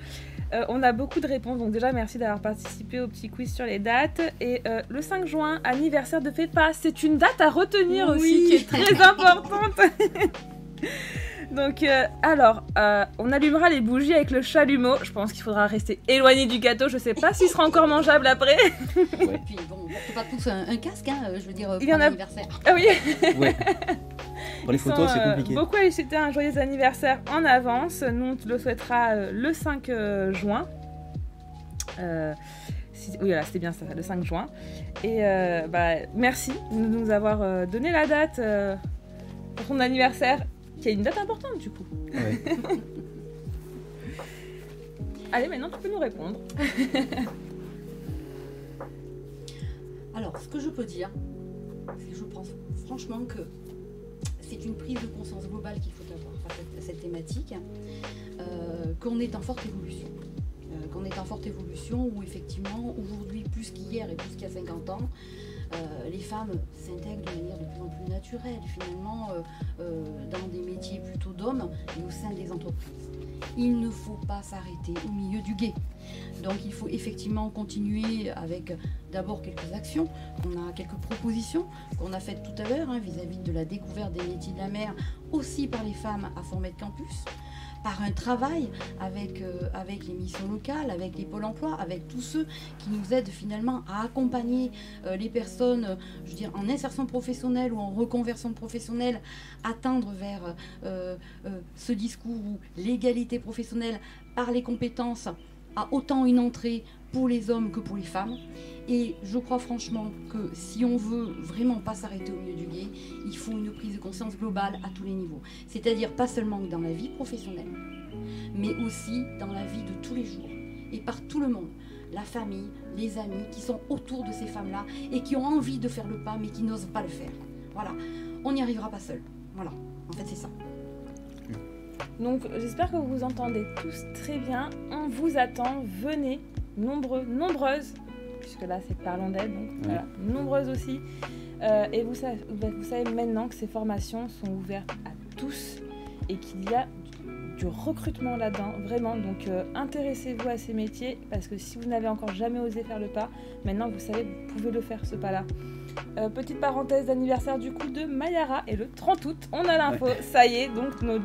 On a beaucoup de réponses, donc déjà merci d'avoir participé au petit quiz sur les dates. Et le 5 juin, anniversaire de Fépa, c'est une date à retenir aussi, qui est très importante. Donc on allumera les bougies avec le chalumeau. Je pense qu'il faudra rester éloigné du gâteau, je sais pas s'il sera encore mangeable après. Et puis bon, on porte pas tous un casque, je veux dire, pour l'anniversaire. Ah oui. Ouais. Pour les photos, c'est compliqué. Beaucoup à lui souhaiter un joyeux anniversaire en avance. Nous, on te le souhaitera le 5 juin. C'était bien ça, le 5 juin. Et merci de nous avoir donné la date pour ton anniversaire, qui est une date importante du coup. Ouais. Allez, maintenant tu peux nous répondre. Alors, ce que je peux dire, c'est que je pense franchement que c'est une prise de conscience globale qu'il faut avoir face à cette thématique, qu'on est en forte évolution. Où effectivement, aujourd'hui, plus qu'hier et plus qu'il y a 50 ans, les femmes s'intègrent de manière de plus en plus naturelle, finalement, dans des métiers plutôt d'hommes et au sein des entreprises. Il ne faut pas s'arrêter au milieu du gué. Donc il faut effectivement continuer avec d'abord quelques actions. On a quelques propositions qu'on a faites tout à l'heure vis-à-vis de la découverte des métiers de la mer, aussi par les femmes à Formet Campus, par un travail avec les missions locales, avec les pôles emploi, avec tous ceux qui nous aident finalement à accompagner les personnes, je veux dire, en insertion professionnelle ou en reconversion professionnelle, à tendre vers ce discours où l'égalité professionnelle par les compétences a autant une entrée pour les hommes que pour les femmes. Et je crois franchement que si on veut vraiment pas s'arrêter au milieu du gué, il faut une prise de conscience globale à tous les niveaux. C'est-à-dire pas seulement dans la vie professionnelle, mais aussi dans la vie de tous les jours et par tout le monde. La famille, les amis qui sont autour de ces femmes-là et qui ont envie de faire le pas mais qui n'osent pas le faire. Voilà, on n'y arrivera pas seul. Voilà, en fait c'est ça. Donc j'espère que vous vous entendez tous très bien. On vous attend, venez, nombreux, nombreuses, puisque là c'est Parlons d'elle, donc voilà, nombreuses aussi. Et vous savez maintenant que ces formations sont ouvertes à tous et qu'il y a du recrutement là-dedans, vraiment. Donc intéressez-vous à ces métiers, parce que si vous n'avez encore jamais osé faire le pas, maintenant vous savez, vous pouvez le faire, ce pas-là. Petite parenthèse d'anniversaire du coup de Mayara, et le 30 août, on a l'info, ça y est, donc nos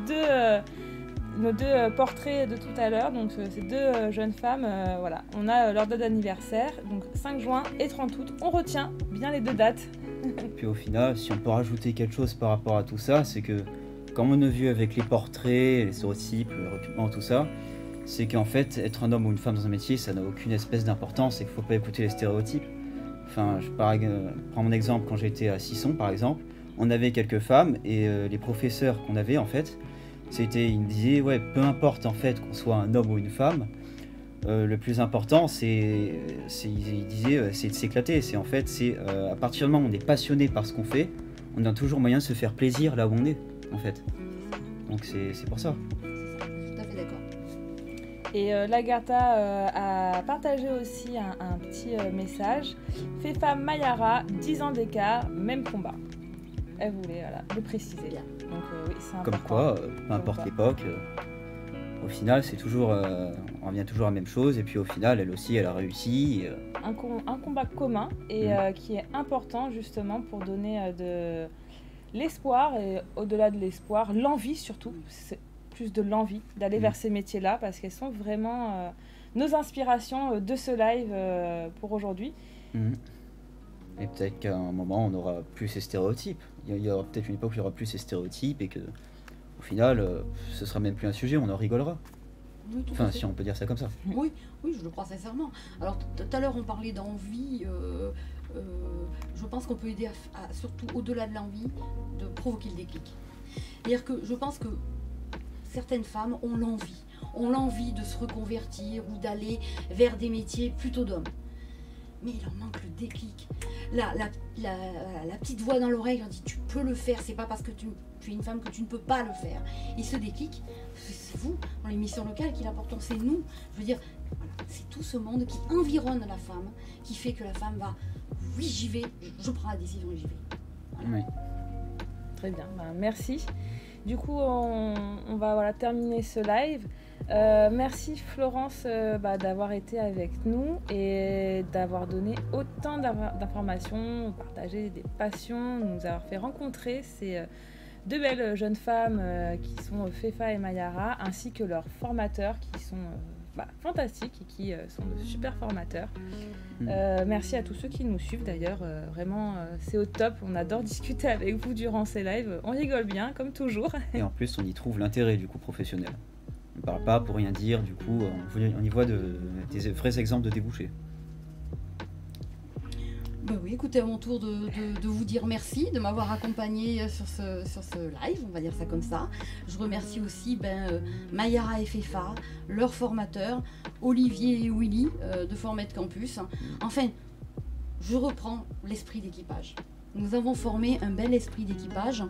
deux portraits de tout à l'heure, donc ces deux jeunes femmes, voilà, on a leur date d'anniversaire, donc 5 juin et 30 août, on retient bien les deux dates. Puis au final, si on peut rajouter quelque chose par rapport à tout ça, c'est que, comme on a vu avec les portraits, les stéréotypes, le recrutement, tout ça, c'est qu'en fait, être un homme ou une femme dans un métier, ça n'a aucune espèce d'importance et qu'il ne faut pas écouter les stéréotypes. Enfin, je prends mon exemple quand j'étais à Sisson, par exemple, on avait quelques femmes et les professeurs qu'on avait en fait, ils me disaient ouais, peu importe en fait qu'on soit un homme ou une femme, le plus important ils disaient c'est de s'éclater, c'est à partir du moment où on est passionné par ce qu'on fait, on a toujours moyen de se faire plaisir là où on est en fait. Donc c'est pour ça. Tout à fait d'accord. Et l'Agartha a partagé aussi un petit message. Fefa Mayara, 10 ans d'écart, même combat. Elle voulait le préciser. Donc oui, c'est important. Comme quoi, peu importe l'époque, au final c'est toujours, on revient toujours à la même chose et puis au final elle aussi elle a réussi. Un combat commun et qui est important justement pour donner de l'espoir et au-delà de l'espoir, l'envie surtout. C'est plus de l'envie d'aller vers ces métiers-là parce qu'elles sont vraiment nos inspirations de ce live pour aujourd'hui. Et peut-être qu'à un moment on aura plus ces stéréotypes. Il y aura peut-être une époque où il y aura plus ces stéréotypes et que au final ce sera même plus un sujet, on en rigolera. Oui, enfin si on peut dire ça comme ça. Oui, je le crois sincèrement. Alors tout à l'heure on parlait d'envie, je pense qu'on peut aider à surtout au-delà de l'envie de provoquer le déclic. C'est-à-dire que je pense que certaines femmes ont l'envie de se reconvertir ou d'aller vers des métiers plutôt d'hommes. Mais il en manque le déclic. La petite voix dans l'oreille leur dit tu peux le faire, c'est pas parce que tu es une femme que tu ne peux pas le faire. Et ce déclic, c'est vous, dans les missions locales qui l'apportons, c'est nous. Je veux dire, voilà, c'est tout ce monde qui environne la femme, qui fait que la femme va, oui j'y vais, je prends la décision et j'y vais. Voilà. Oui. Très bien, merci. Du coup, on va terminer ce live. Merci Florence d'avoir été avec nous et d'avoir donné autant d'informations, partagé des passions, nous avoir fait rencontrer ces deux belles jeunes femmes qui sont Fefa et Mayara, ainsi que leurs formateurs qui sont fantastiques et qui sont de super formateurs. Merci à tous ceux qui nous suivent d'ailleurs, vraiment c'est au top, on adore discuter avec vous durant ces lives, on rigole bien comme toujours. Et en plus on y trouve l'intérêt du coup professionnel. On ne parle pas pour rien dire, du coup on y voit des vrais exemples de débouchés. Ben oui, écoutez, à mon tour de vous dire merci de m'avoir accompagné sur ce live, on va dire ça comme ça. Je remercie aussi Mayara et Fefa, leurs formateurs, Olivier et Willy de Formet Campus. Enfin, je reprends l'esprit d'équipage. Nous avons formé un bel esprit d'équipage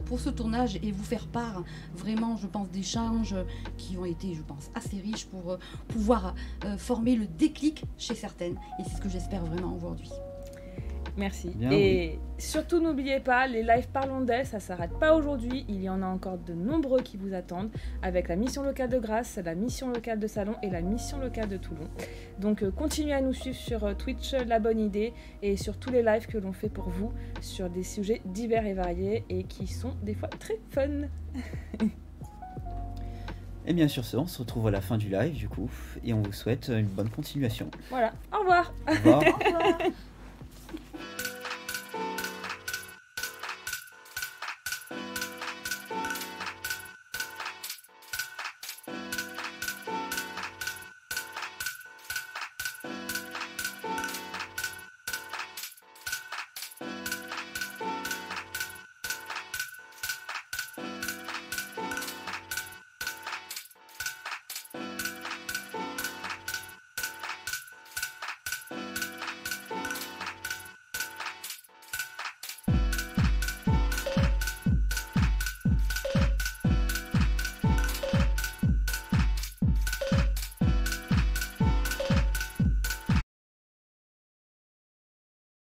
pour ce tournage et vous faire part vraiment, je pense, d'échanges qui ont été, je pense, assez riches pour pouvoir former le déclic chez certaines. Et c'est ce que j'espère vraiment aujourd'hui. Merci. Bien, et surtout n'oubliez pas, les lives Parlons d'elle, ça ne s'arrête pas aujourd'hui. Il y en a encore de nombreux qui vous attendent avec la mission locale de Grasse, la mission locale de Salon et la mission locale de Toulon. Donc continuez à nous suivre sur Twitch, La Bonne Idée, et sur tous les lives que l'on fait pour vous sur des sujets divers et variés et qui sont des fois très fun. Et bien sur ce, on se retrouve à la fin du live du coup, et on vous souhaite une bonne continuation. Voilà, au revoir. Au revoir. Au revoir.